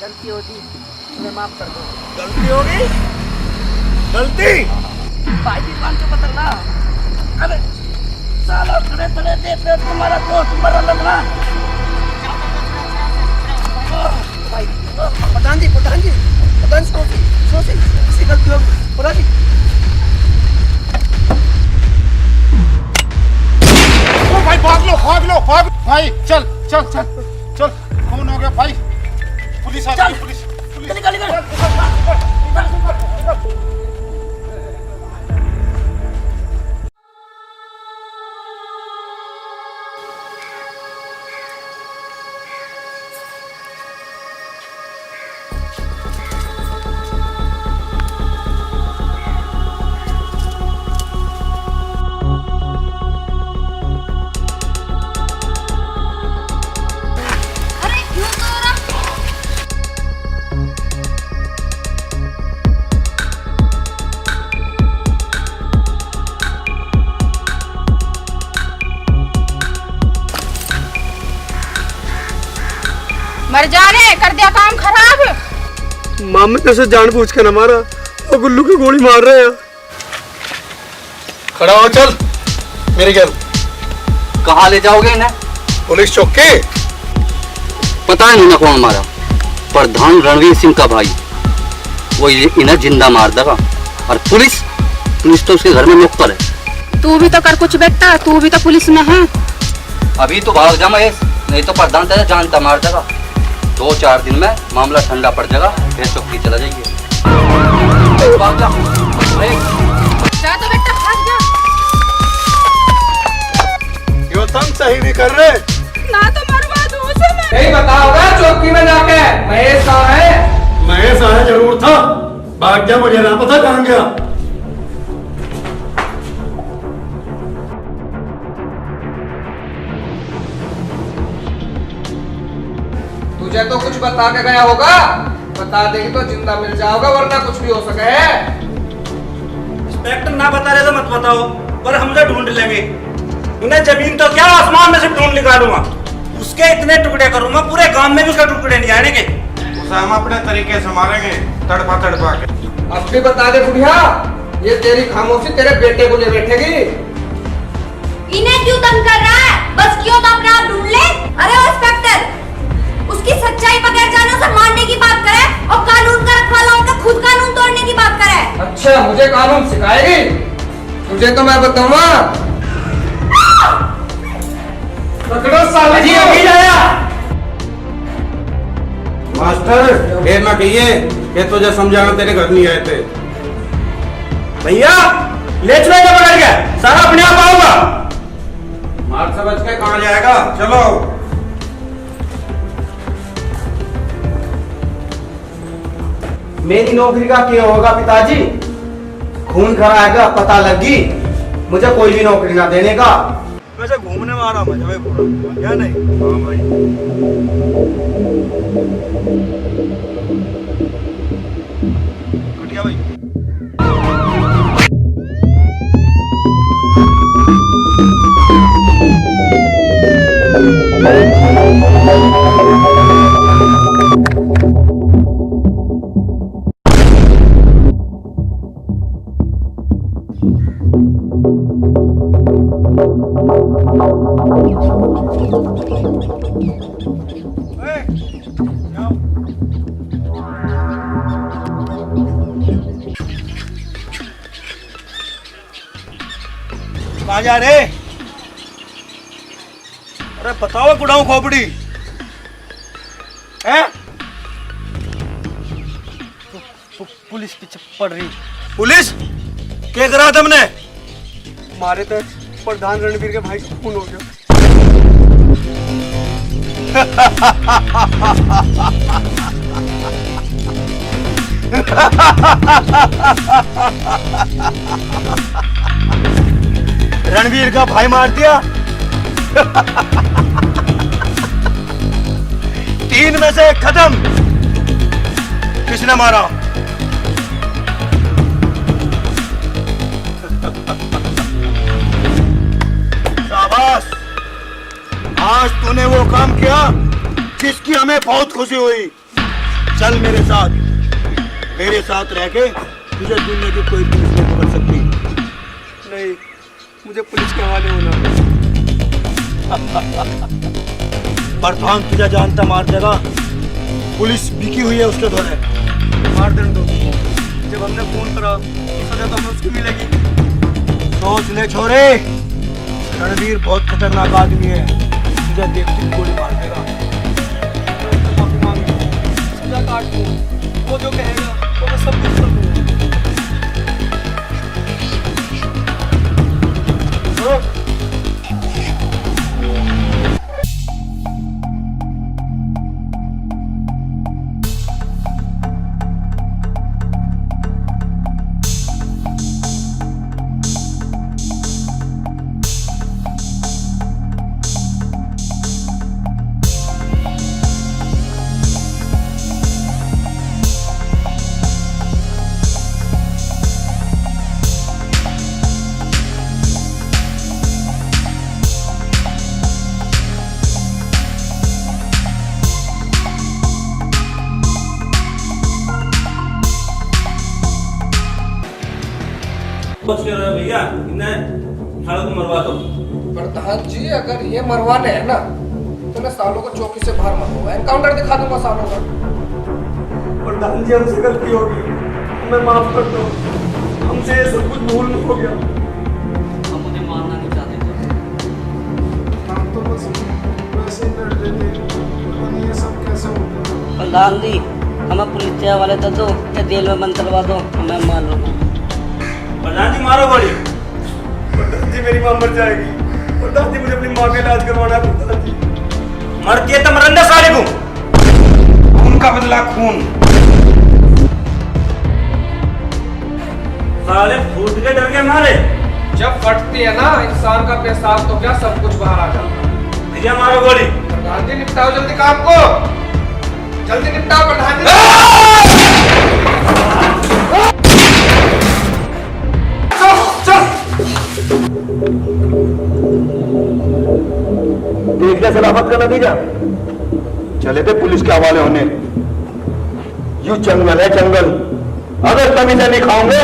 Speaker 9: गलती होती मुझे माफ कर दो।
Speaker 6: गलती होगी? गलती?
Speaker 9: भाई जी मान के बदलना। अरे साला खड़े खड़े देख रहे तुम्हारा दोस्त मरा लगना।
Speaker 3: प्रधान जी, प्रधान जी, प्रधान सोची किसी गलती होगी प्रधान जी।
Speaker 6: ओ भाई भाग लो, भाग लो, भाग भाई। चल चल चल चल, कौन हो गया भाई? पुलिस आ गई, पुलिस।
Speaker 9: निकल निकल।
Speaker 2: मर जाने, कर दिया काम खराब।
Speaker 3: मामा ने उसे जानबूझ के न मारा, वो गुल्लू की गोली मार रहे हैं।
Speaker 1: खड़ा हो, चल मेरे घर।
Speaker 5: कहाँ ले जाओगे इन्हें?
Speaker 1: पुलिस चौकी।
Speaker 5: पता नहीं ना कौन मारा, प्रधान रणवीर सिंह का भाई। वो इन्हें जिंदा मार देगा। और पुलिस तो उसके घर में नौकर है।
Speaker 2: तू भी तो कर कुछ बेटा, तू भी तो पुलिस में है।
Speaker 5: अभी तो भाग जा महेश, नहीं तो प्रधान तेरा जानता मार देगा। 2-4 दिन में मामला ठंडा पड़ जाएगा, फिर चौकी चला जाइए। भाग जा
Speaker 2: जा तो बेटा, भाग जा।
Speaker 1: यो तुम सही भी कर रहे।
Speaker 2: ना तो मरवा दूं उसे मैं।
Speaker 3: नहीं बताओगा चौकी में जाके महेश कहाँ है?
Speaker 1: महेश आया जरूर था, भाग गया, मुझे ना पता कहाँ गया।
Speaker 10: तुझे तो कुछ बता के गया होगा, बता देगी तो जिंदा मिल जाओगा, वरना कुछ भी हो सके है।
Speaker 3: इंस्पेक्टर ना बता रहे तो मत बताओ, पर हम तो ढूंढ लेंगे। उन्हें जमीन तो क्या आसमान में से ढूंढ निकालूंगा, उसके इतने टुकड़े करूंगा पूरे गांव में भी उसके टुकड़े नहीं आने के।
Speaker 11: उसे हम अपने तरीके से मारेंगे, तड़पा तड़पा के।
Speaker 10: अब भी बता दे बुढ़िया, ये तेरी खामोशी तेरे बेटे को ले बैठेगी।
Speaker 7: इन्हें क्यों तंग कर रहा है? बस क्यों तो अपने आप ढूंढ ले। अरे ओ इंस्पेक्टर, उसकी सच्चाई बगैर जाने उसे मारने की बात करे और कानून का रखवाला होकर खुद कानून तोड़ने की बात करे।
Speaker 10: अच्छा, मुझे कानून सिखाएगी? तुझे तो मैं बताऊंगा। पकड़ो साले
Speaker 3: जी अभी आया।
Speaker 11: मास्टर ये ना कहिए कि तुझे समझाना तेरे घर नहीं आए थे।
Speaker 3: भैया ले चलो इसे पकड़ के, सारा अपने आप आऊंगा।
Speaker 11: मार से बच के कहाँ जाएगा, चलो।
Speaker 5: मेरी नौकरी का क्या होगा पिताजी? खून खराएगा, पता लगी मुझे कोई भी नौकरी ना देने का।
Speaker 3: वैसे घूमने में आ रहा मजा में पूरा, क्या नहीं? हाँ भाई। कुटिया भाई। कहाँ जा रहे? अरे बताओ गुड़ाऊ खोपड़ी है? पुलिस पीछे पड़ रही। पुलिस क्या करा तुमने?
Speaker 5: मारे तो प्रधान रणवीर के भाई को खून हो गया।
Speaker 3: रणवीर का भाई मार दिया। 3 में से 1 खत्म। किसने मारा? शाबाश, आज तूने वो काम किया जिसकी हमें बहुत खुशी हुई। चल मेरे साथ रह के तुझे दुनिया की कोई पुलिस नहीं पकड़ सकती।
Speaker 5: नहीं, मुझे पुलिस के हवाले होना।
Speaker 3: प्रधान तुझे जानता मार देगा। पुलिस बिकी हुई है उसके द्वारा।
Speaker 5: मार देने दो, जब हमने फोन करा तो सजा तो हमें उसकी मिलेगी।
Speaker 3: सोच ले छोरे, रणवीर बहुत खतरनाक आदमी है, तुझे देखते ही गोली मार देगा।
Speaker 5: माफी मांगी, सजा काट दो, वो जो कहेगा वो मैं सब कुछ कर दूंगा।
Speaker 3: भैया इन्हें सालों को मरवा दो।
Speaker 10: प्रधान जी, अगर ये मरवाने है ना तो मैं सालों को चौकी से बाहर मरवाऊंगा, एनकाउंटर दिखा दूंगा सालों का।
Speaker 5: प्रधान जी, हमसे गलती होगी, हमें माफ कर दो, हमसे ये सब कुछ भूल हो गया।
Speaker 9: हम मुझे मारना नहीं चाहते थे।
Speaker 5: हम तो बस वैसे ही डर रहे थे, पता नहीं ये सब कैसे हो गया।
Speaker 9: प्रधान जी, हमें पुलिस के हवाले कर दो या जेल में बंद करवा दो, हमें मान लो।
Speaker 3: प्रधान जी मारो गोली।
Speaker 5: प्रधान जी, मेरी माँ मर जाएगी। प्रधान जी, मुझे अपनी माँ का इलाज करवाना है। प्रधान जी,
Speaker 3: मरती है तो मरने साले को।
Speaker 11: खून का बदला खून।
Speaker 8: साले फूट के डर के मारे।
Speaker 10: जब फटती है ना इंसान का पेशाब तो क्या सब कुछ बाहर आ जाता है।
Speaker 8: भैया मारो गोली।
Speaker 10: प्रधान जी निपटाओ जल्दी काम को, जल्दी निपटाओ प्रधान जी।
Speaker 1: देख लिया सलाफत का नतीजा, चले थे पुलिस के हवाले होने। यू जंगल है जंगल, अगर तुम इसे नहीं खाओगे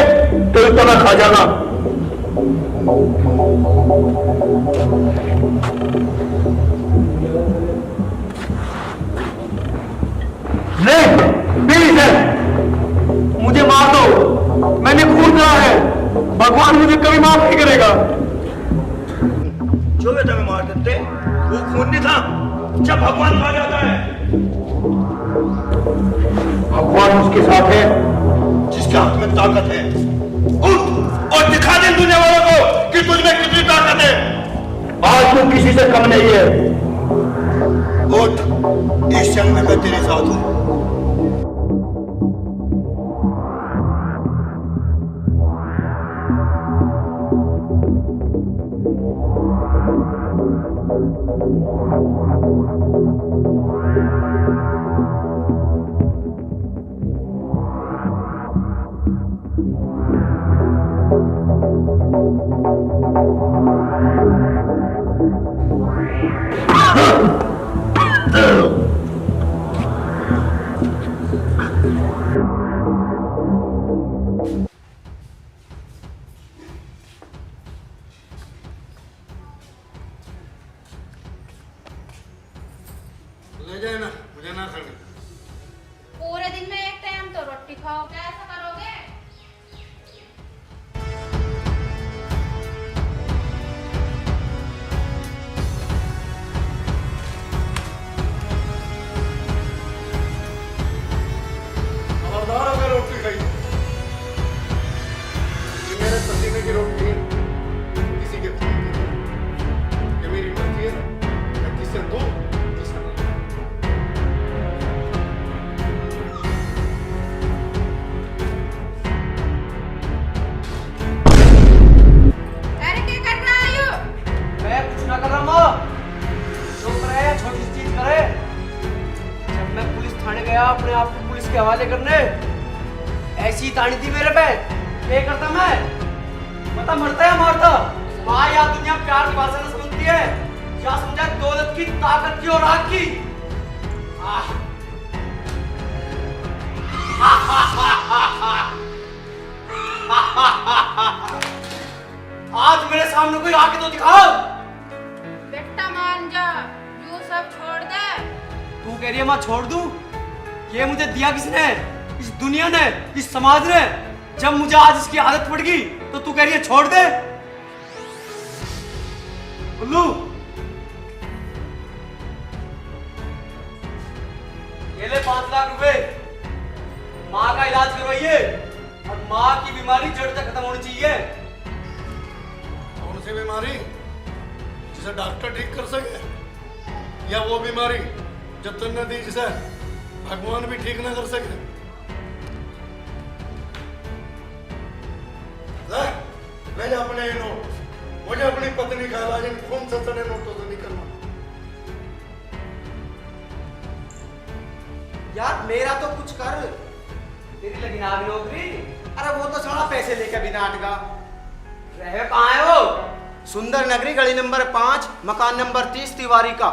Speaker 1: तो इतना खा जाना। ले प्लीज है, मुझे मार दो, मैंने खून करा है, भगवान मुझे कभी माफ नहीं करेगा। जो बेटा में मार देते वो खून नहीं था, जब भगवान मार जाता है। भगवान उसके साथ है जिसके हाथ में ताकत है। उठ और दिखा दे दुनिया वालों को कि तुझ में कितनी ताकत है। आज तू किसी से कम नहीं है। उठ, इस जंग में मैं तेरे साथ हूं। ले जाए ना, मुझे ना करनी।
Speaker 2: पूरे दिन में एक टाइम तो रोटी खाओ, क्या ऐसा करोगे?
Speaker 1: खबरदार अगर रोटी खाई ये मेरे पसीने की रोटी है, किसी के खून की नहीं। ये मेरी मर्जी है, मैं किसे दूं किसे ना।
Speaker 2: अरे क्या कर रहा है यू?
Speaker 3: मैं कुछ ना कर रहा माँ, जो करे छोटी सी चीज करे। जब मैं पुलिस थाने गया अपने आप को पुलिस के हवाले करने, ऐसी तानी थी मेरे पे, क्या करता मैं? पता मरता या मारता? माँ या दुनिया प्यार की भाषा न समझती है, क्या समझा दौलत की, ताकत की और आग की। आज मेरे सामने कोई आके तो दिखाओ।
Speaker 2: बेटा मान जा, यू सब छोड़ दे।
Speaker 3: तू कह रही है मैं छोड़ दूं? ये मुझे दिया किसने? इस दुनिया ने, इस समाज ने। जब मुझे आज इसकी आदत पड़ गई तो तू कह रही है छोड़ दे? उल्लू, ये ले 5 लाख रुपए, माँ का इलाज करवाइए और माँ की बीमारी जड़ तक खत्म होनी चाहिए।
Speaker 1: कौन सी बीमारी जिसे डॉक्टर ठीक कर सके, या वो बीमारी जो तुमने दी जिसे भगवान भी ठीक ना कर सके? ले जा अपने ये नोट, मुझे अपनी पत्नी का इलाज इन खून से सड़े नोटों से नहीं करना।
Speaker 3: यार मेरा तो कुछ कर, तेरी लगी ना भी नौकरी। अरे वो तो सारा पैसे लेकर बिना अटका रहे। कहाँ है वो? सुंदर नगरी, गली नंबर 5, मकान नंबर 30, तिवारी का।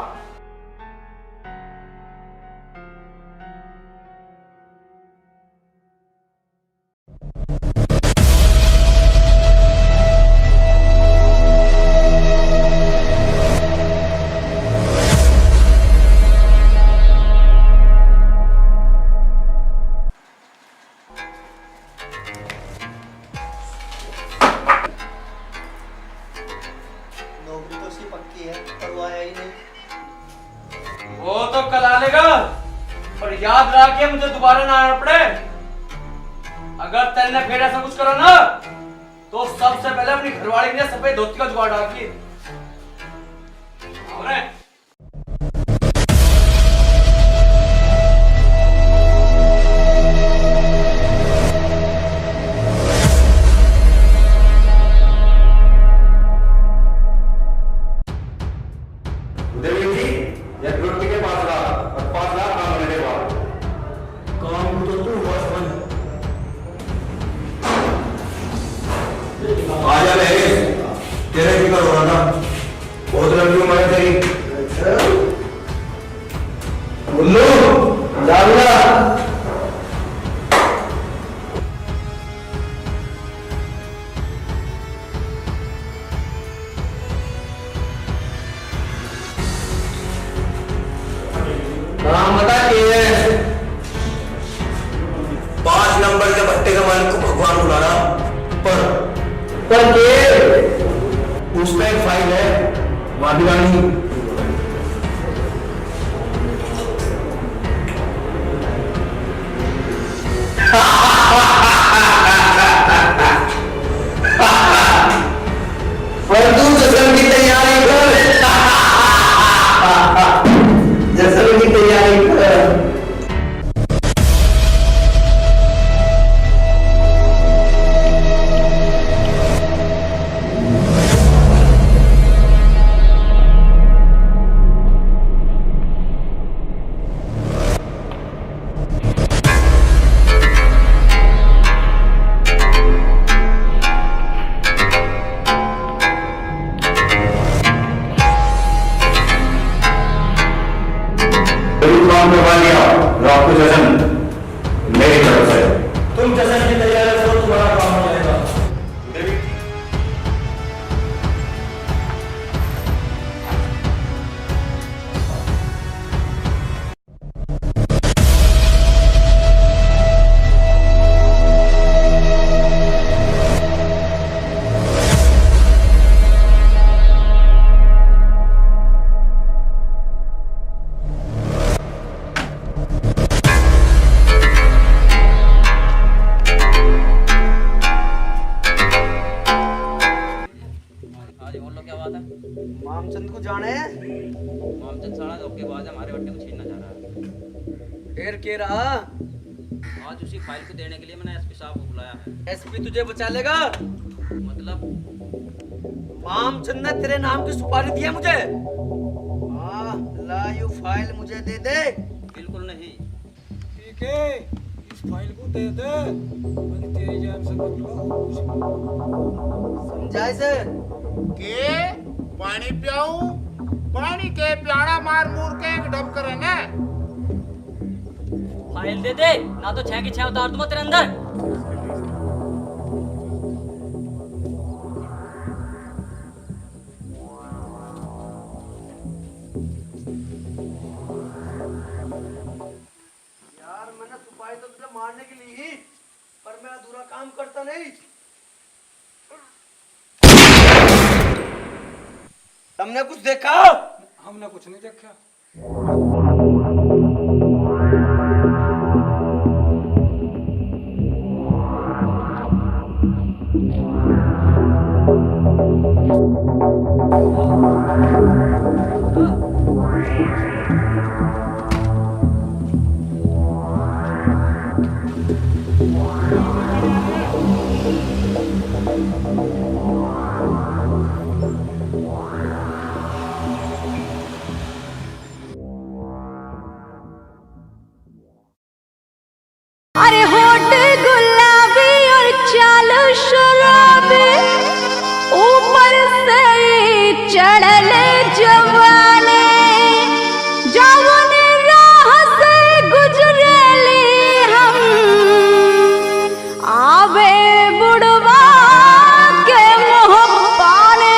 Speaker 3: नौकरी तो उसकी पक्की है, पर वो आया ही नहीं। वो तो कल आ लेगा, पर याद रख के मुझे दोबारा ना आना पड़े। अगर तेने फिर ऐसा कुछ करा ना तो सबसे पहले अपनी घरवाली ने सफेद धोती का जुगाड़ डाल की।
Speaker 11: आजा महेश, तेरे फिक्र हो रहा था, बहुत लंबी उम्र है तेरी। उल्लू जाऊंगा। नाम बता के 5 नंबर के भट्टे के मालिक को भगवान बुलाना, पर के उसमें एक फाइल है वादिवानी। पर तू जश्न की तैयारी कर, जश्न की तैयारी कर। आपको जश्न मेरी तरफ से, तुम जश्न की तैयारी करो, तुम्हारा काम हो जाएगा।
Speaker 5: मामचंद को जाने है?
Speaker 9: मामचंद साला धोखेबाज हमारे बट्टे को छीनना चाह रहा है।
Speaker 5: फिर के रहा?
Speaker 9: आज उसी फाइल को देने के लिए मैंने एसपी साहब को बुलाया है।
Speaker 5: एसपी तुझे बचा लेगा?
Speaker 9: मतलब
Speaker 5: मामचंद ने तेरे नाम की सुपारी दी है मुझे। हाँ, ला यू फाइल मुझे दे दे।
Speaker 9: बिल्कुल नहीं।
Speaker 10: ठीक है, इस फाइल को दे दे, मैं तेरी जान से
Speaker 5: समझाए से?
Speaker 6: के पानी पियाऊं? पानी के प्याड़ा मार मूर के एक डब करे ना।
Speaker 9: फाइल दे दे, ना तो 6 की 6 उतार दूंगा तेरे अंदर।
Speaker 5: यार मैंने सुपारी तो तुझे मारने के लिए ही, पर मैं अधूरा काम करता नहीं। तुमने कुछ देखा?
Speaker 10: हमने कुछ नहीं देखा।
Speaker 7: अरे होठ गुलाबी और चाल शराबी, ऊपर से चढ़ल जवानी, जवन राह से गुजरेली हम, आवे बुढ़वा के मुँह पानी।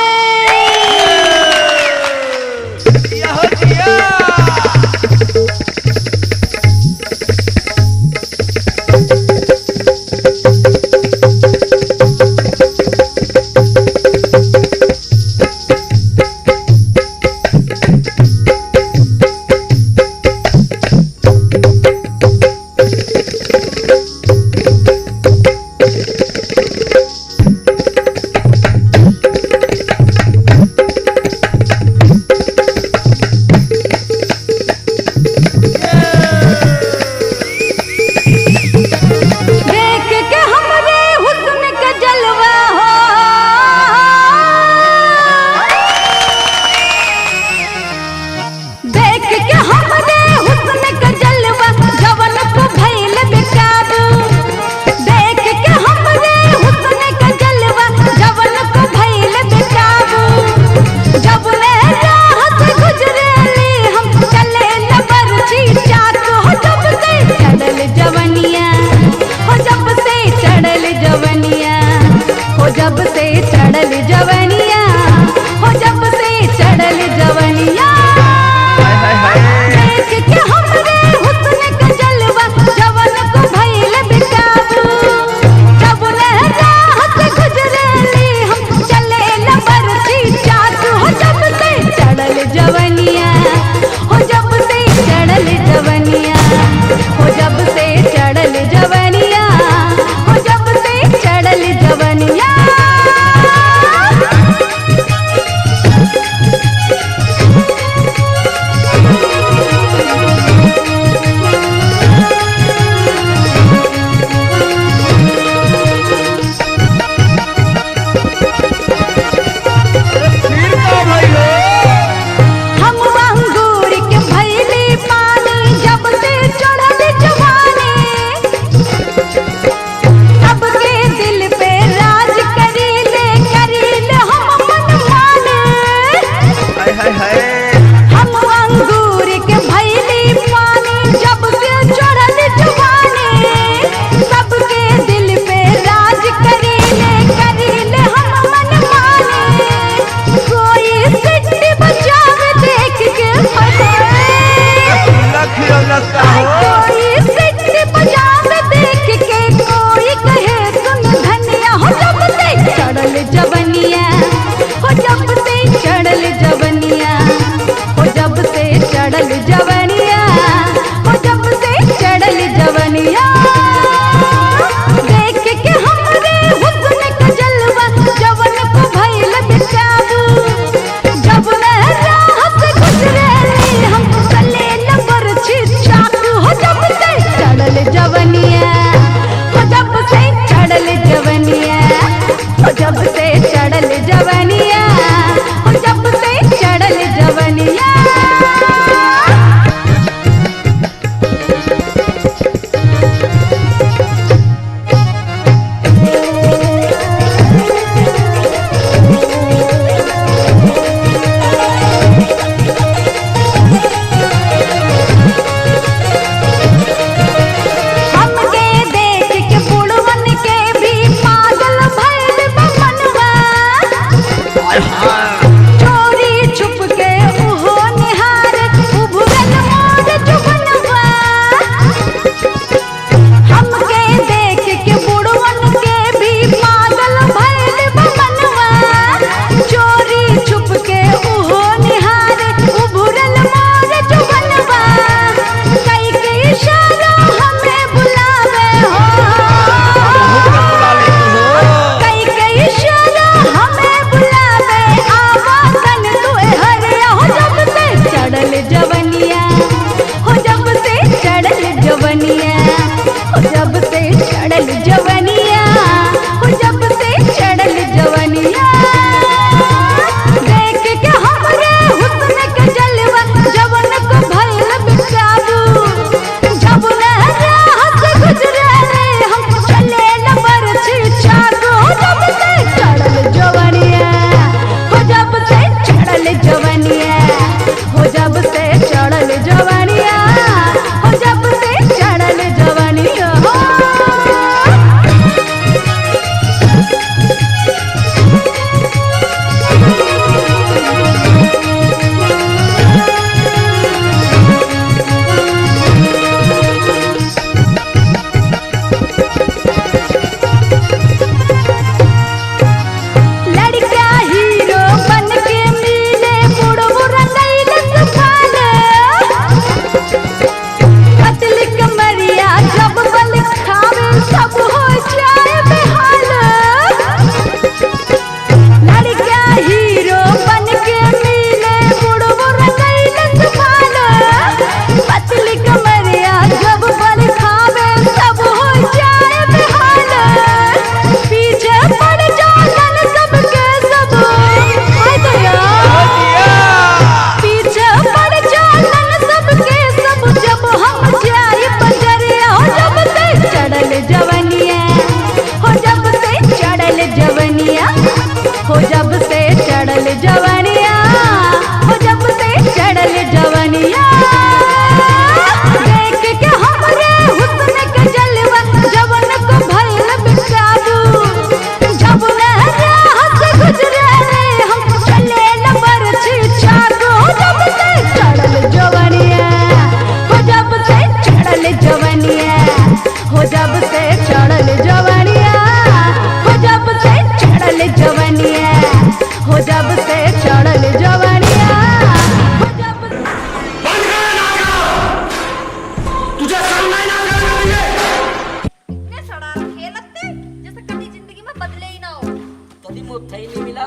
Speaker 9: उठा ही नहीं मिला।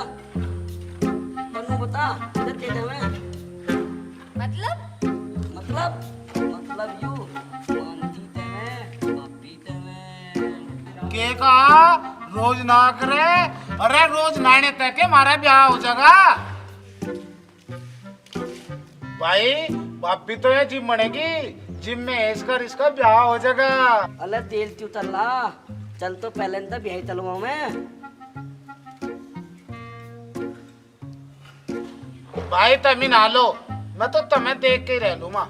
Speaker 9: तनु बता इधर के जावे? मतलब यू मानती ते में मापी ते में
Speaker 6: के कहा रोज ना करे? अरे रोज नाने तक के मारा ब्याह हो जाएगा भाई। भाभी तो ये जिम बनेगी, जिम में इसका ब्याह हो जाएगा।
Speaker 9: अल्लाह तेल क्यों तल्ला? चल तो पहले तो ब्याह तलवाऊं मैं।
Speaker 6: भाई तमी ना लो, मैं तो तुम्हें देख के ही रह लूँ माँ।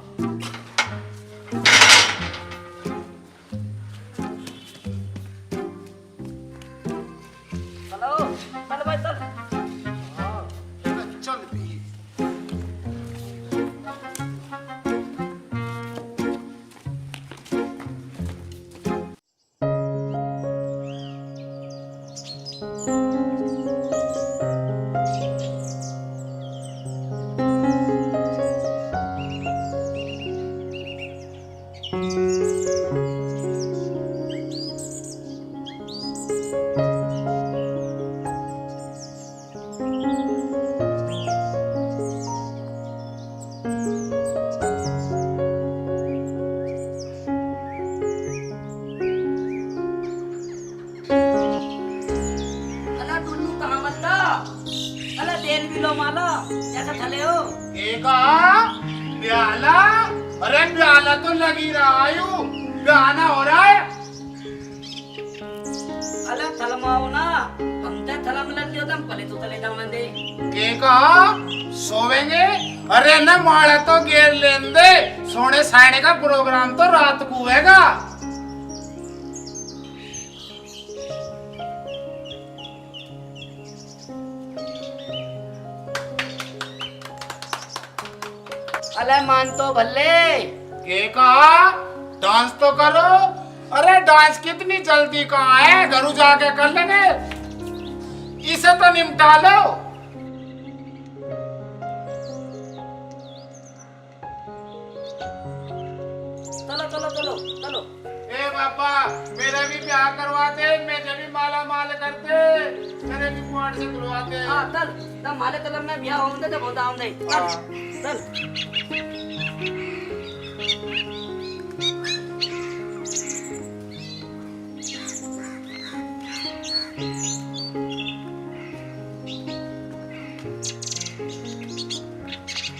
Speaker 9: चलो चल भाई चल।
Speaker 6: चल भी प्याला? अरे प्याला तो लगी रहा हूँ, गाना हो रहा है।
Speaker 9: अरे थलमाओ ना, हम ते थलम लग लियो तम पले तो तले जाओ दे।
Speaker 6: के कहा सोवेंगे? अरे न माड़ा तो गेर लेन दे, सोने साइने का प्रोग्राम तो रात को होएगा।
Speaker 9: अले मान तो भले।
Speaker 6: के कहा डांस तो करो? अरे डांस कितनी जल्दी कहाँ है, घरू जाके कर लेंगे, इसे तो निपटा लो।
Speaker 9: चलो चलो चलो चलो।
Speaker 6: ए बाबा मेरा भी ब्याह करवा दे, मुझे भी माला माल करते, मेरे भी कुआर से करवा दे।
Speaker 9: हाँ चल, तब माले कलम में ब्याह होंगे तो बताऊं नहीं। चल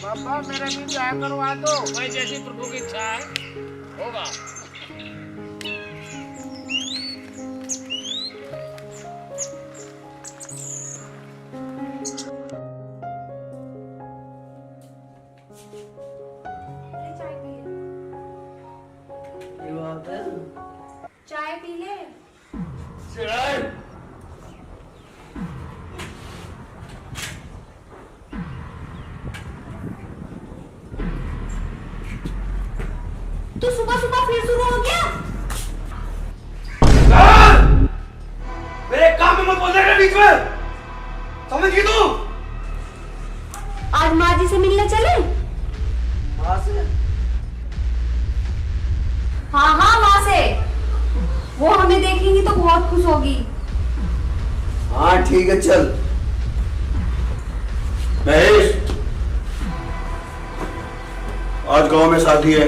Speaker 6: बाबा मेरा भी ब्याह करवा दो, भाई जैसी प्रभु की इच्छा है होगा।
Speaker 2: चाय पी ले।
Speaker 7: तू सुबह सुबह फिर शुरू हो गया?
Speaker 3: मेरे काम में मत बोल रहे बीच में, समझ गई तू?
Speaker 7: आज माँ जी से मिलने चले?
Speaker 3: माँ से?
Speaker 7: हाँ माँ से। वो हमें देखेंगी तो बहुत खुश होगी।
Speaker 11: हाँ ठीक है चल। महेश, आज गांव में शादी है,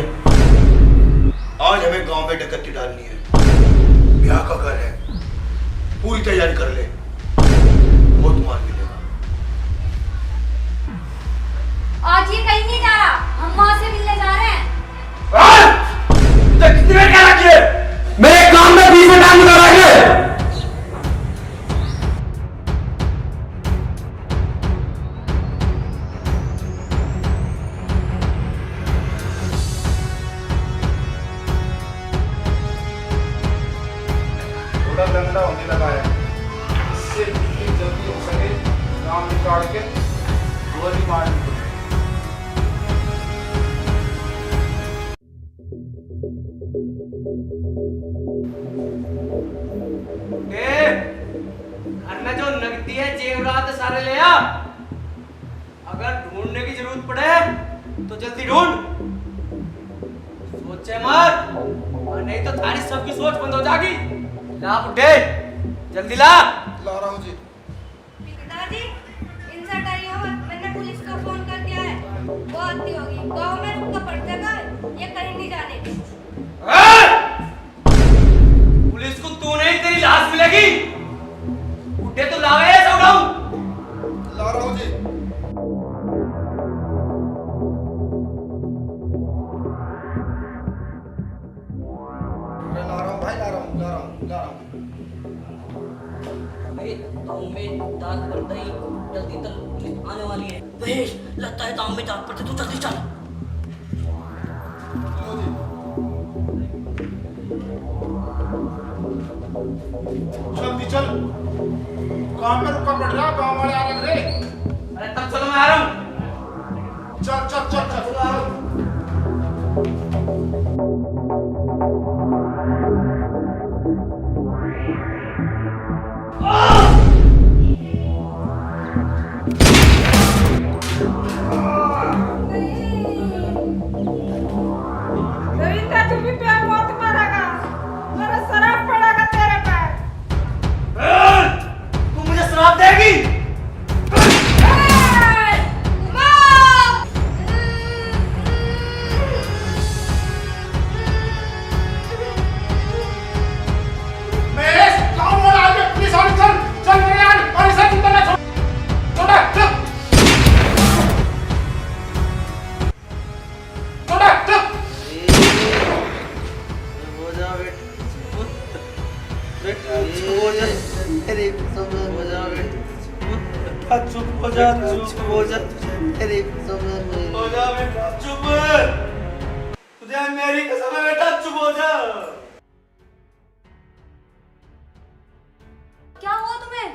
Speaker 11: आज हमें गांव में डकैती डालनी है। ब्याह का घर है, पूरी तैयारी कर ले, बहुत मार मिलेगा।
Speaker 7: आज ये कहीं नहीं जा रहा, हम माँ से मिलने जा रहे हैं।
Speaker 3: कितनी देर क्या रखी है?
Speaker 11: मेरे काम में बीच में टाइम निकाला है।
Speaker 6: थोड़ा गंदा होने लगा है, इससे जितनी जल्दी हो सके नाम निकाल के गोली मार दी।
Speaker 3: घर में जो नकदी है जेवरात सारे ले आ। अगर ढूंढने की जरूरत पड़े तो जल्दी ढूंढ, सोचे मत, और नहीं तो थारी सबकी सोच बंद हो जाएगी। ला बुड्ढे, जल्दी ला।
Speaker 1: ला रहा हूँ जी।
Speaker 7: आती होगी, गांव में रुक कर पड़ जाएगा, ये कहीं नहीं जाने।
Speaker 3: पुलिस को तू नहीं, तेरी लाश मिलेगी। उठे तो लावे ऐसा उठाऊं।
Speaker 11: ला रहा हूँ जी। मैं ला रहा हूँ भाई, ला रहा हूँ, ला रहा हूँ, ला रहा हूँ।
Speaker 9: गाँव में दाग पड़ता ही जल्दी तक पुलिस आने वाली है। महेश, लगता है गाँव में दाग पड़ते, तू जल्दी चल।
Speaker 11: लो जी।
Speaker 6: जल्दी चल, काम में रुका पड़ रहा, गाँव वाले आ लग रहे।
Speaker 3: अरे तब चलो, मैं आ रहा हूँ।
Speaker 6: चल चल चल चल
Speaker 3: आ रहा हूँ।
Speaker 2: रविंद्र, तू भी पैर बहुत मारेगा, मेरा शराब पड़ेगा तेरे पैर।
Speaker 3: तू मुझे श्राप देगी।
Speaker 6: महेश, गाँव वाले आ गए, पुलिस वाले, चल चल मेरे यार, और इसे चिंता ना छोड़, छोड़ चल, छोड़ चल।
Speaker 3: हो जा बेटा, चुप हो जा, तेरी समझ हो जा बेटा, चुप हो जा, चुप हो जा, तेरी समझ हो जा बेटा, चुप। तुझे मेरी कसम है बेटा, चुप हो जा।
Speaker 7: क्या हुआ तुम्हें?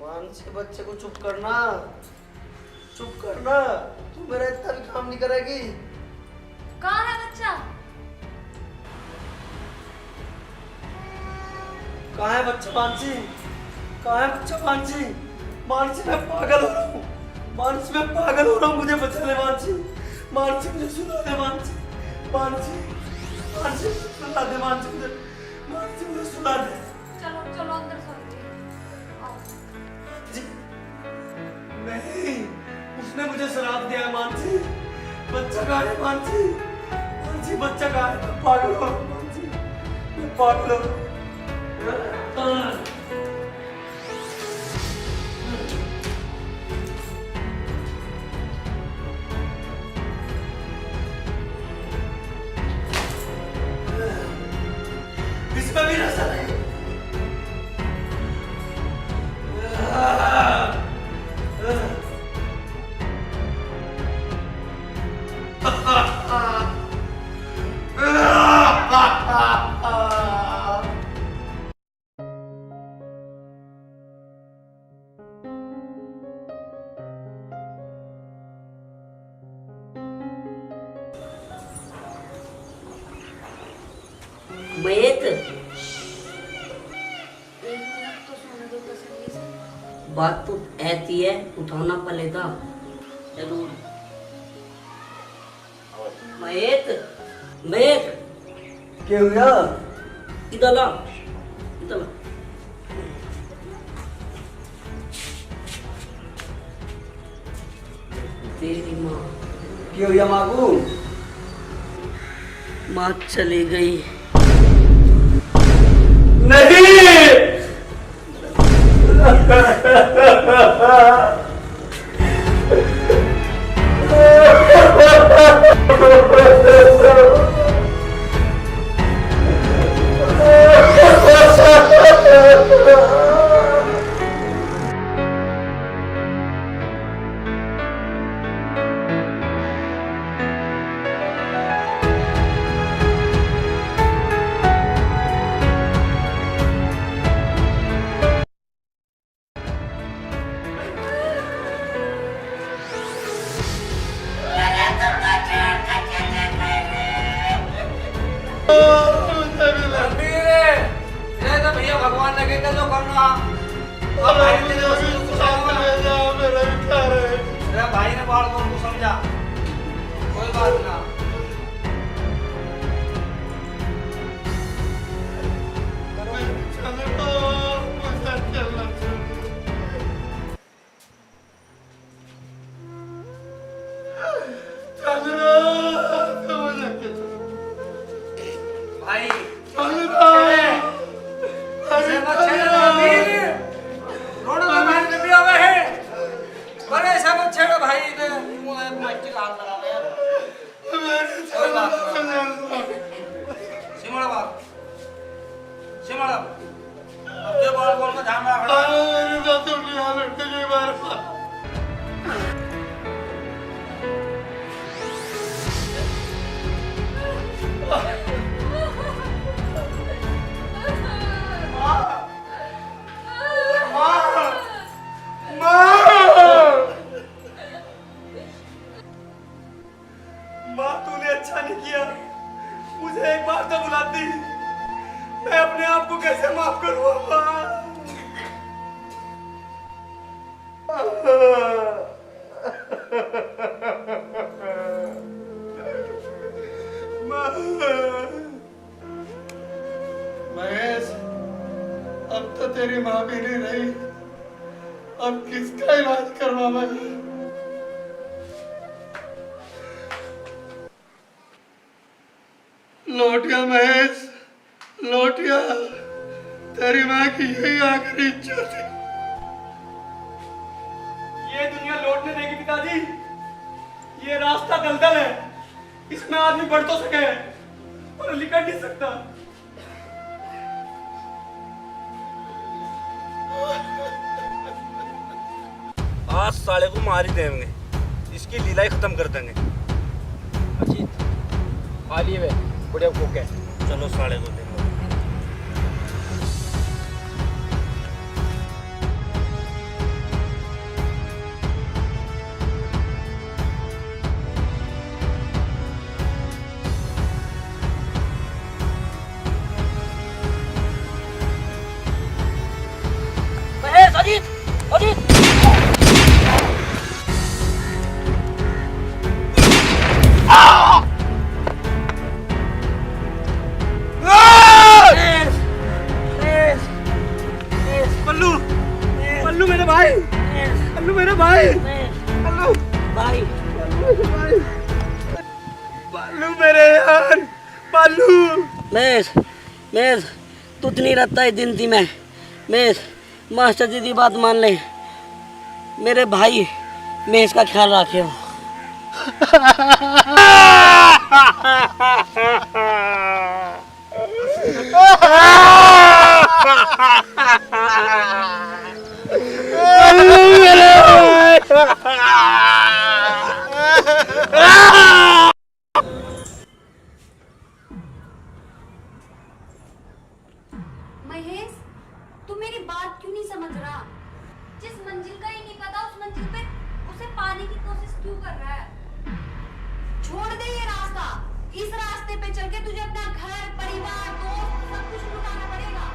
Speaker 3: मानसी, बच्चे को चुप करना, चुप करना। तू मेरा इतना भी काम नहीं करेगी।
Speaker 7: कहाँ है बच्चा?
Speaker 3: कहाँ है बच्चा मानसी? कहाँ है बच्चा मानसी? मानसी, मैं पागल हो रहा हूँ। मानसी, मैं पागल हो रहा हूँ, मुझे बचा ले मानसी। मानसी, मुझे सुना दे मानसी। मानसी, मानसी, सुना दे मानसी, मुझे मानसी, मुझे सुना दे।
Speaker 7: चलो चलो अंदर चलते आओ।
Speaker 3: जी, नहीं, उसने मुझे शराब दिया है मानसी। बच्चा कहाँ है मानसी? मानसी, बच्चा कहाँ है? मैं पागल हो रहा हूँ मानसी, मैं पागल हो रहा हूँ। इसमें भी नशा नहीं।
Speaker 9: मयत, बात तो ऐसी है, उठाना पड़ेगा जरूर। मयत, मयत,
Speaker 3: क्या हुआ?
Speaker 9: इधर ला, इधर ला। तेरी माँ,
Speaker 3: क्या हुआ मागू?
Speaker 9: माँ चली गई।
Speaker 3: नहीं। भैया भगवान लगेगा जो करना। मेरा भाई ने बाल को समझा, कोई बात ना।
Speaker 1: बार
Speaker 3: माँ तूने अच्छा नहीं किया, मुझे एक बार तो बुलाती, मैं अपने आप को कैसे माफ करूँ माँ?
Speaker 1: महेश, अब तो तेरी माँ भी नहीं रही, अब किसका इलाज करवाएगा? लौटिया महेश, लौटिया, तेरी माँ की यही आखिरी इच्छा थी।
Speaker 3: ये दुनिया लौटने देगी पिताजी, ये रास्ता दलदल है, इसमें आदमी बढ़ तो सके पर निकल नहीं सकता।
Speaker 12: आज साले को मार ही देंगे, इसकी लीला ही खत्म कर देंगे।
Speaker 5: अजीत, आ लिए वे बढ़िया कुक है।
Speaker 12: चलो साले को देंगे।
Speaker 9: महेश, अजीत, अजीत।
Speaker 3: पल्लू, पल्लू मेरे भाई, पल्लू मेरे भाई, पल्लू
Speaker 9: भाई,
Speaker 3: पल्लू मेरे यार, पल्लू।
Speaker 9: महेश, महेश, तू नहीं रहता है जिंदगी में। महेश, मास्टर जी की बात मान ले, मेरे भाई महेश का ख्याल रखियो।
Speaker 7: महेश, तू मेरी बात क्यों नहीं समझ रहा? जिस मंजिल का ही नहीं पता उस मंजिल पे उसे पाने की कोशिश क्यों कर रहा है? छोड़ दे ये रास्ता, इस रास्ते पे चल के तुझे अपना घर, परिवार, दोस्त सब कुछ लुटाना पड़ेगा।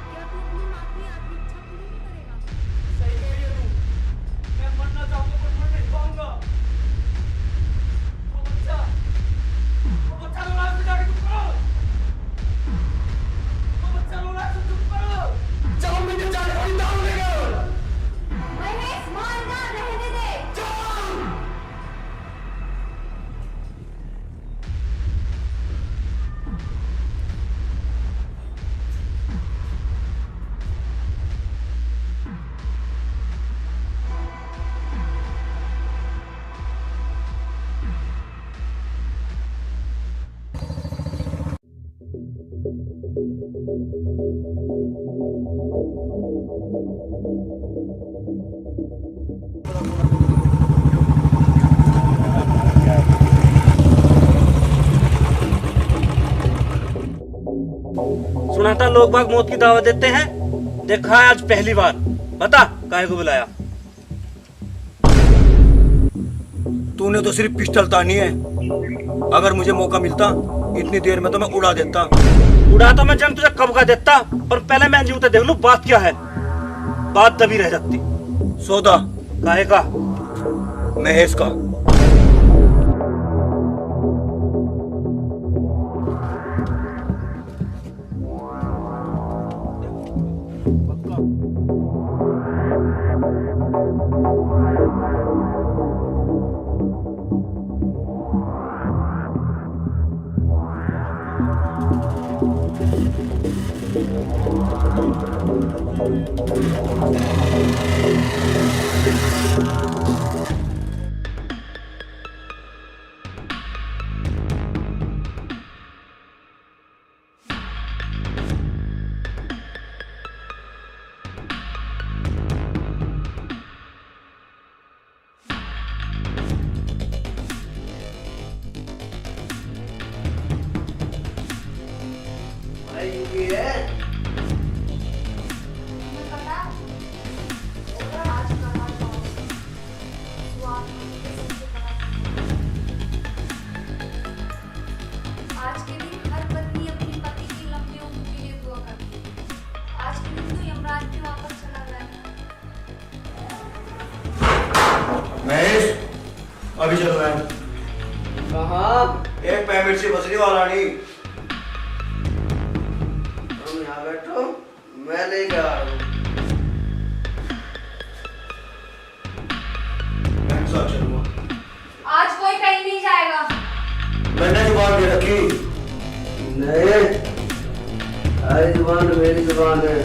Speaker 7: क्या तू अपनी माँ की आखिरी इच्छा पूरी नहीं करेगा?
Speaker 3: सही कह रही है तू, मैं मरना चाहूंगा पर मर नहीं पाऊंगा। वो बच्चा रो रहा है, जाके चुप करो। वो बच्चा रो रहा है, चुप करो। जाओ मुझे जाने वाली दाव लेगा।
Speaker 7: महेश, मारना रहने दे।
Speaker 12: सुना था लोग बाग मौत की दावत देते हैं, देखा है आज पहली बार। बता काहे को बुलाया?
Speaker 11: तूने तो सिर्फ पिस्टल तानी है, अगर मुझे मौका मिलता इतनी देर में तो मैं उड़ा देता।
Speaker 12: उड़ा तो मैं जन तुझे कब का देता, पर पहले मैं जीवते देख लूं बात क्या है। बात दबी रह जाती।
Speaker 11: सौदा
Speaker 12: काहे का?
Speaker 11: महेश का। अभी चलो है।
Speaker 3: कहाँ?
Speaker 11: एक पेमेंट से बसने वाला नहीं।
Speaker 3: तुम यहाँ बैठो, मैं लेके आ रहा हूँ।
Speaker 11: मैं के साथ चलूंगा।
Speaker 7: आज कोई कहीं नहीं जाएगा।
Speaker 11: मैंने जुबान दे रखी।
Speaker 3: नहीं, आई जुबान मेरी जुबान है।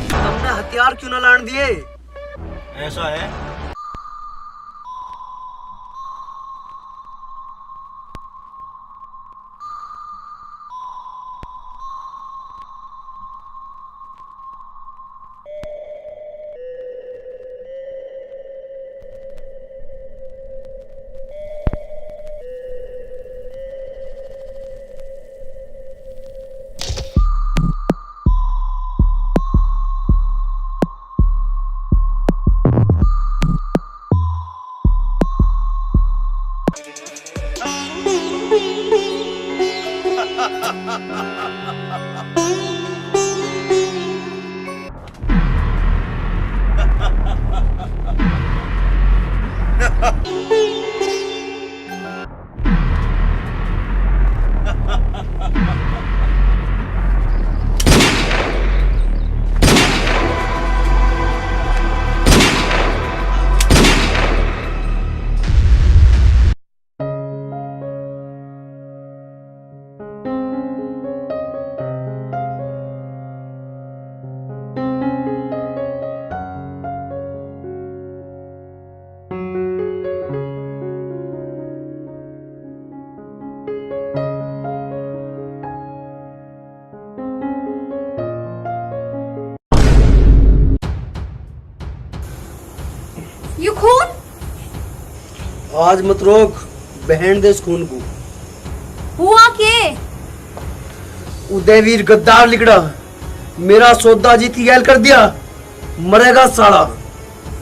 Speaker 3: तुमने हथियार क्यों न लान दिए?
Speaker 11: ऐसा है।
Speaker 7: ये खून?
Speaker 3: आज मत रोक, बहन दे इस खून को।
Speaker 7: हुआ के?
Speaker 3: उदयवीर गद्दार लिगड़ा मेरा सौदा जीती गैल कर दिया, मरेगा साला।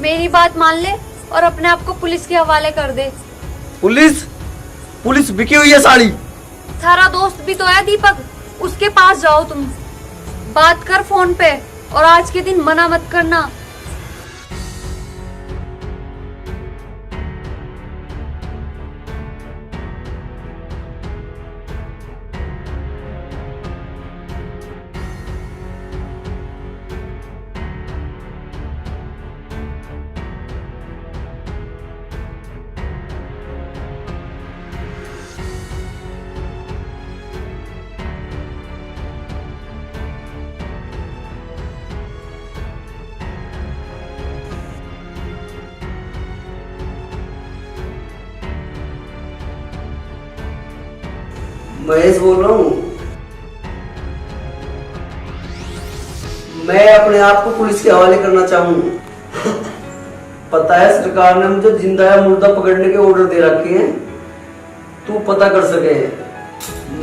Speaker 7: मेरी बात मान ले और अपने आप को पुलिस के हवाले कर दे।
Speaker 3: पुलिस? पुलिस बिकी हुई है साली।
Speaker 7: थारा दोस्त भी तो है दीपक, उसके पास जाओ तुम, बात कर फोन पे और आज के दिन मना मत करना।
Speaker 3: महेश बोल रहा हूँ। मैं अपने आप को पुलिस के हवाले करना चाहूँ। पता है सरकार ने मुझे जिंदा या मुर्दा पकड़ने के ऑर्डर दे रखे हैं, तू पता कर सके।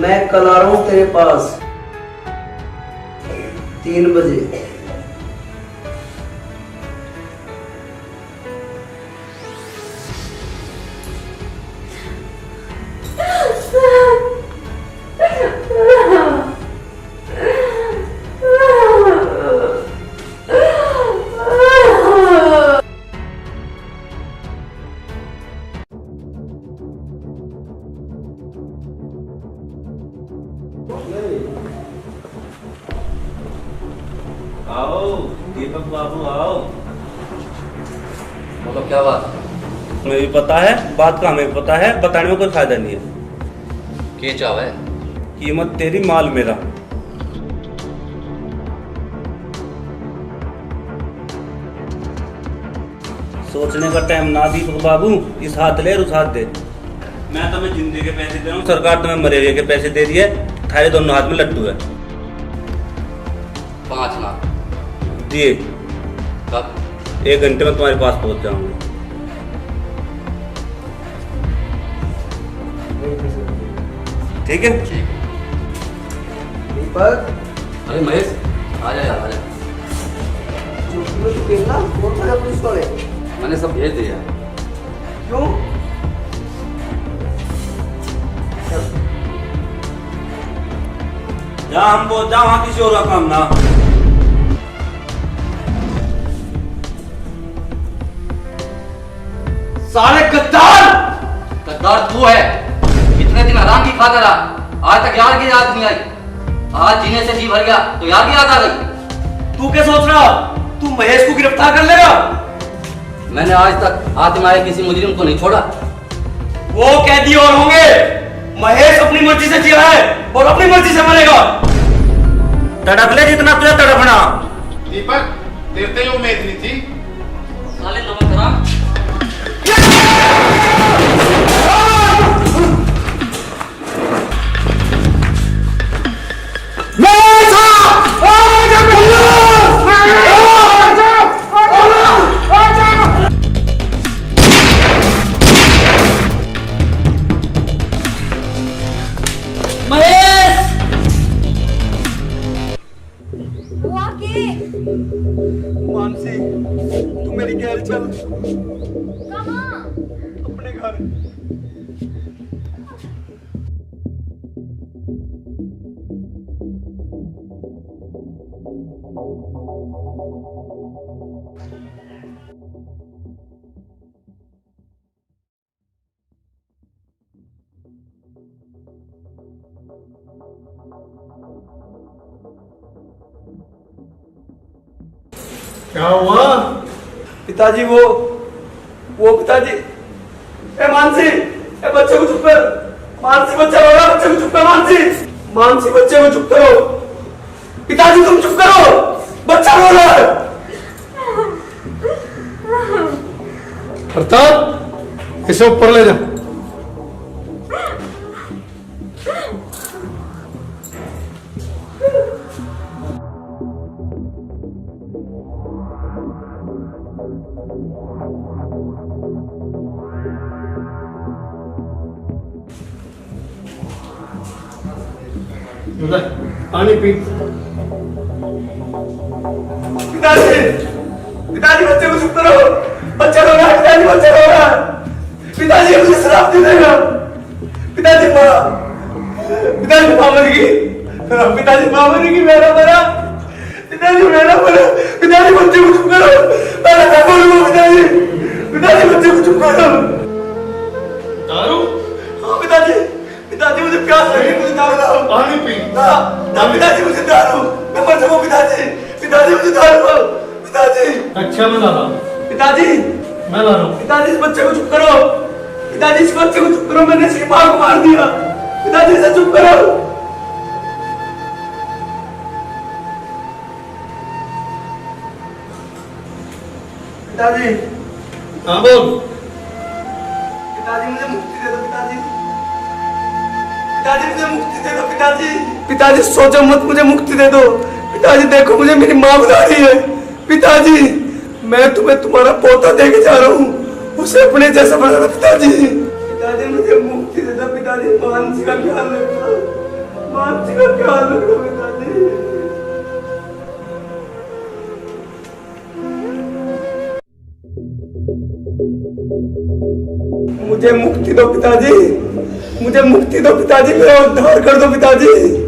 Speaker 3: मैं कल आ रहा हूँ तेरे पास 3 बजे।
Speaker 12: आओ दीपक बाबू आओ।
Speaker 5: मतलब क्या बात?
Speaker 12: तुम्हें भी पता है बात का, हमें भी पता है, बताने में कोई फायदा नहीं है।
Speaker 5: के चाव है?
Speaker 12: कीमत तेरी, माल मेरा। सोचने का टाइम ना दीपक बाबू, इस हाथ ले और उस हाथ दे। मैं तुम्हें जिंदगी के पैसे दे रहा हूँ, सरकार तुम्हें मलेरिया के पैसे दे रही है, थारे दोनों हाथ में लड्डू है।
Speaker 5: 5 लाख
Speaker 12: दिए।
Speaker 5: कब?
Speaker 12: 1 घंटे में तुम्हारे पास पहुंच जाऊंगा। ठीक है?
Speaker 3: दीपक,
Speaker 5: अरे महेश आ जा यार, आ जा।
Speaker 3: पुलिस वाले
Speaker 5: मैंने सब भेज दिया।
Speaker 3: क्यों?
Speaker 12: जहाँ हम पहुंच जाओ वहाँ किसी और का काम ना।
Speaker 5: साले गद्दार! गद्दार तू है। इतने दिन हराम की खाता रहा, आज तक यार की याद नहीं आई। आज जीने से जी भर गया तो यार की याद आ गई।
Speaker 3: तू क्या सोच रहा? तू महेश को गिरफ्तार कर लेगा?
Speaker 5: मैंने आज तक हाथ में आए किसी मुजरिम को नहीं छोड़ा।
Speaker 3: वो कैदी और होंगे। महेश अपनी मर्जी से जी रहा है और अपनी मर्जी से मरेगा।
Speaker 6: तड़प ले जितना तुझे तड़पना। दीपक तेरे से उम्मीद नहीं थी।
Speaker 5: साले नमक हराम।
Speaker 7: हुआ के
Speaker 3: मानसी, तू मेरी गैर चल।
Speaker 7: कहाँ?
Speaker 3: अपने घर।
Speaker 1: क्या हुआ?
Speaker 3: पिताजी वो पिताजी। ए मानसी, ए बच्चे को चुप कर। मानसी बच्चा रो रहा है, बच्चे को चुप कर। मानसी बच्चे को चुप करो। पिताजी तुम चुप करो, बच्चा रो रहा है।
Speaker 1: प्रताप, इसे ऊपर ले जा। पानी पी।
Speaker 3: पिताजी बच्चे को चुप करो। बच्चा रो रहा है। पिताजी बच्चा रो रहा है। पिताजी मुझे शराब दे देगा। पिताजी मरा। पिताजी मां मर गई। पिताजी मां मरेगी। मेरा मरा। पिताजी मेरा मरा। पिताजी बच्चे को चुप करो। मैं क्या बोलूंगा? पिताजी बच्चे को चुप करो।
Speaker 1: दारू?
Speaker 3: हाँ पिताजी, पिताजी मुझे प्यास लगी, मुझे दारू लाओ।
Speaker 1: पानी पी।
Speaker 3: ना पिताजी मुझे दारू। मैं मर जाऊंगा पिताजी। पिताजी मुझे दारू लाओ। पिताजी।
Speaker 1: अच्छा मैं ला रहा हूँ।
Speaker 3: पिताजी
Speaker 1: मैं ला रहा हूँ।
Speaker 3: पिताजी इस बच्चे को चुप करो। पिताजी इस बच्चे को चुप करो। मैंने इसकी माँ को मार दिया। पिताजी इसे चुप करो। पिताजी।
Speaker 1: हाँ बोल।
Speaker 3: पिताजी मुझे मुक्ति दे दो। पिताजी, पिताजी मुझे मुक्ति दे दो। पिताजी, पिताजी सोचो मत, मुझे मुक्ति दे दो। पिताजी देखो मुझे मेरी माँ बुला रही है। पिताजी मैं तुम्हें तुम्हारा पोता देके जा रहा हूँ, उसे अपने जैसा बनाना। पिताजी, पिताजी मुझे मुक्ति दे दो। पिताजी मानसी का ख्याल रखना। मानसी का ख्याल रखना पिताजी। मुझे मुक्ति दो पिताजी। मुझे मुक्ति दो पिताजी। मेरा उद्धार कर दो पिताजी।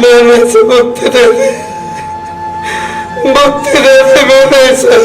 Speaker 3: मेरे से मुक्ति दे दे, मुक्ति दे दे मेरे से।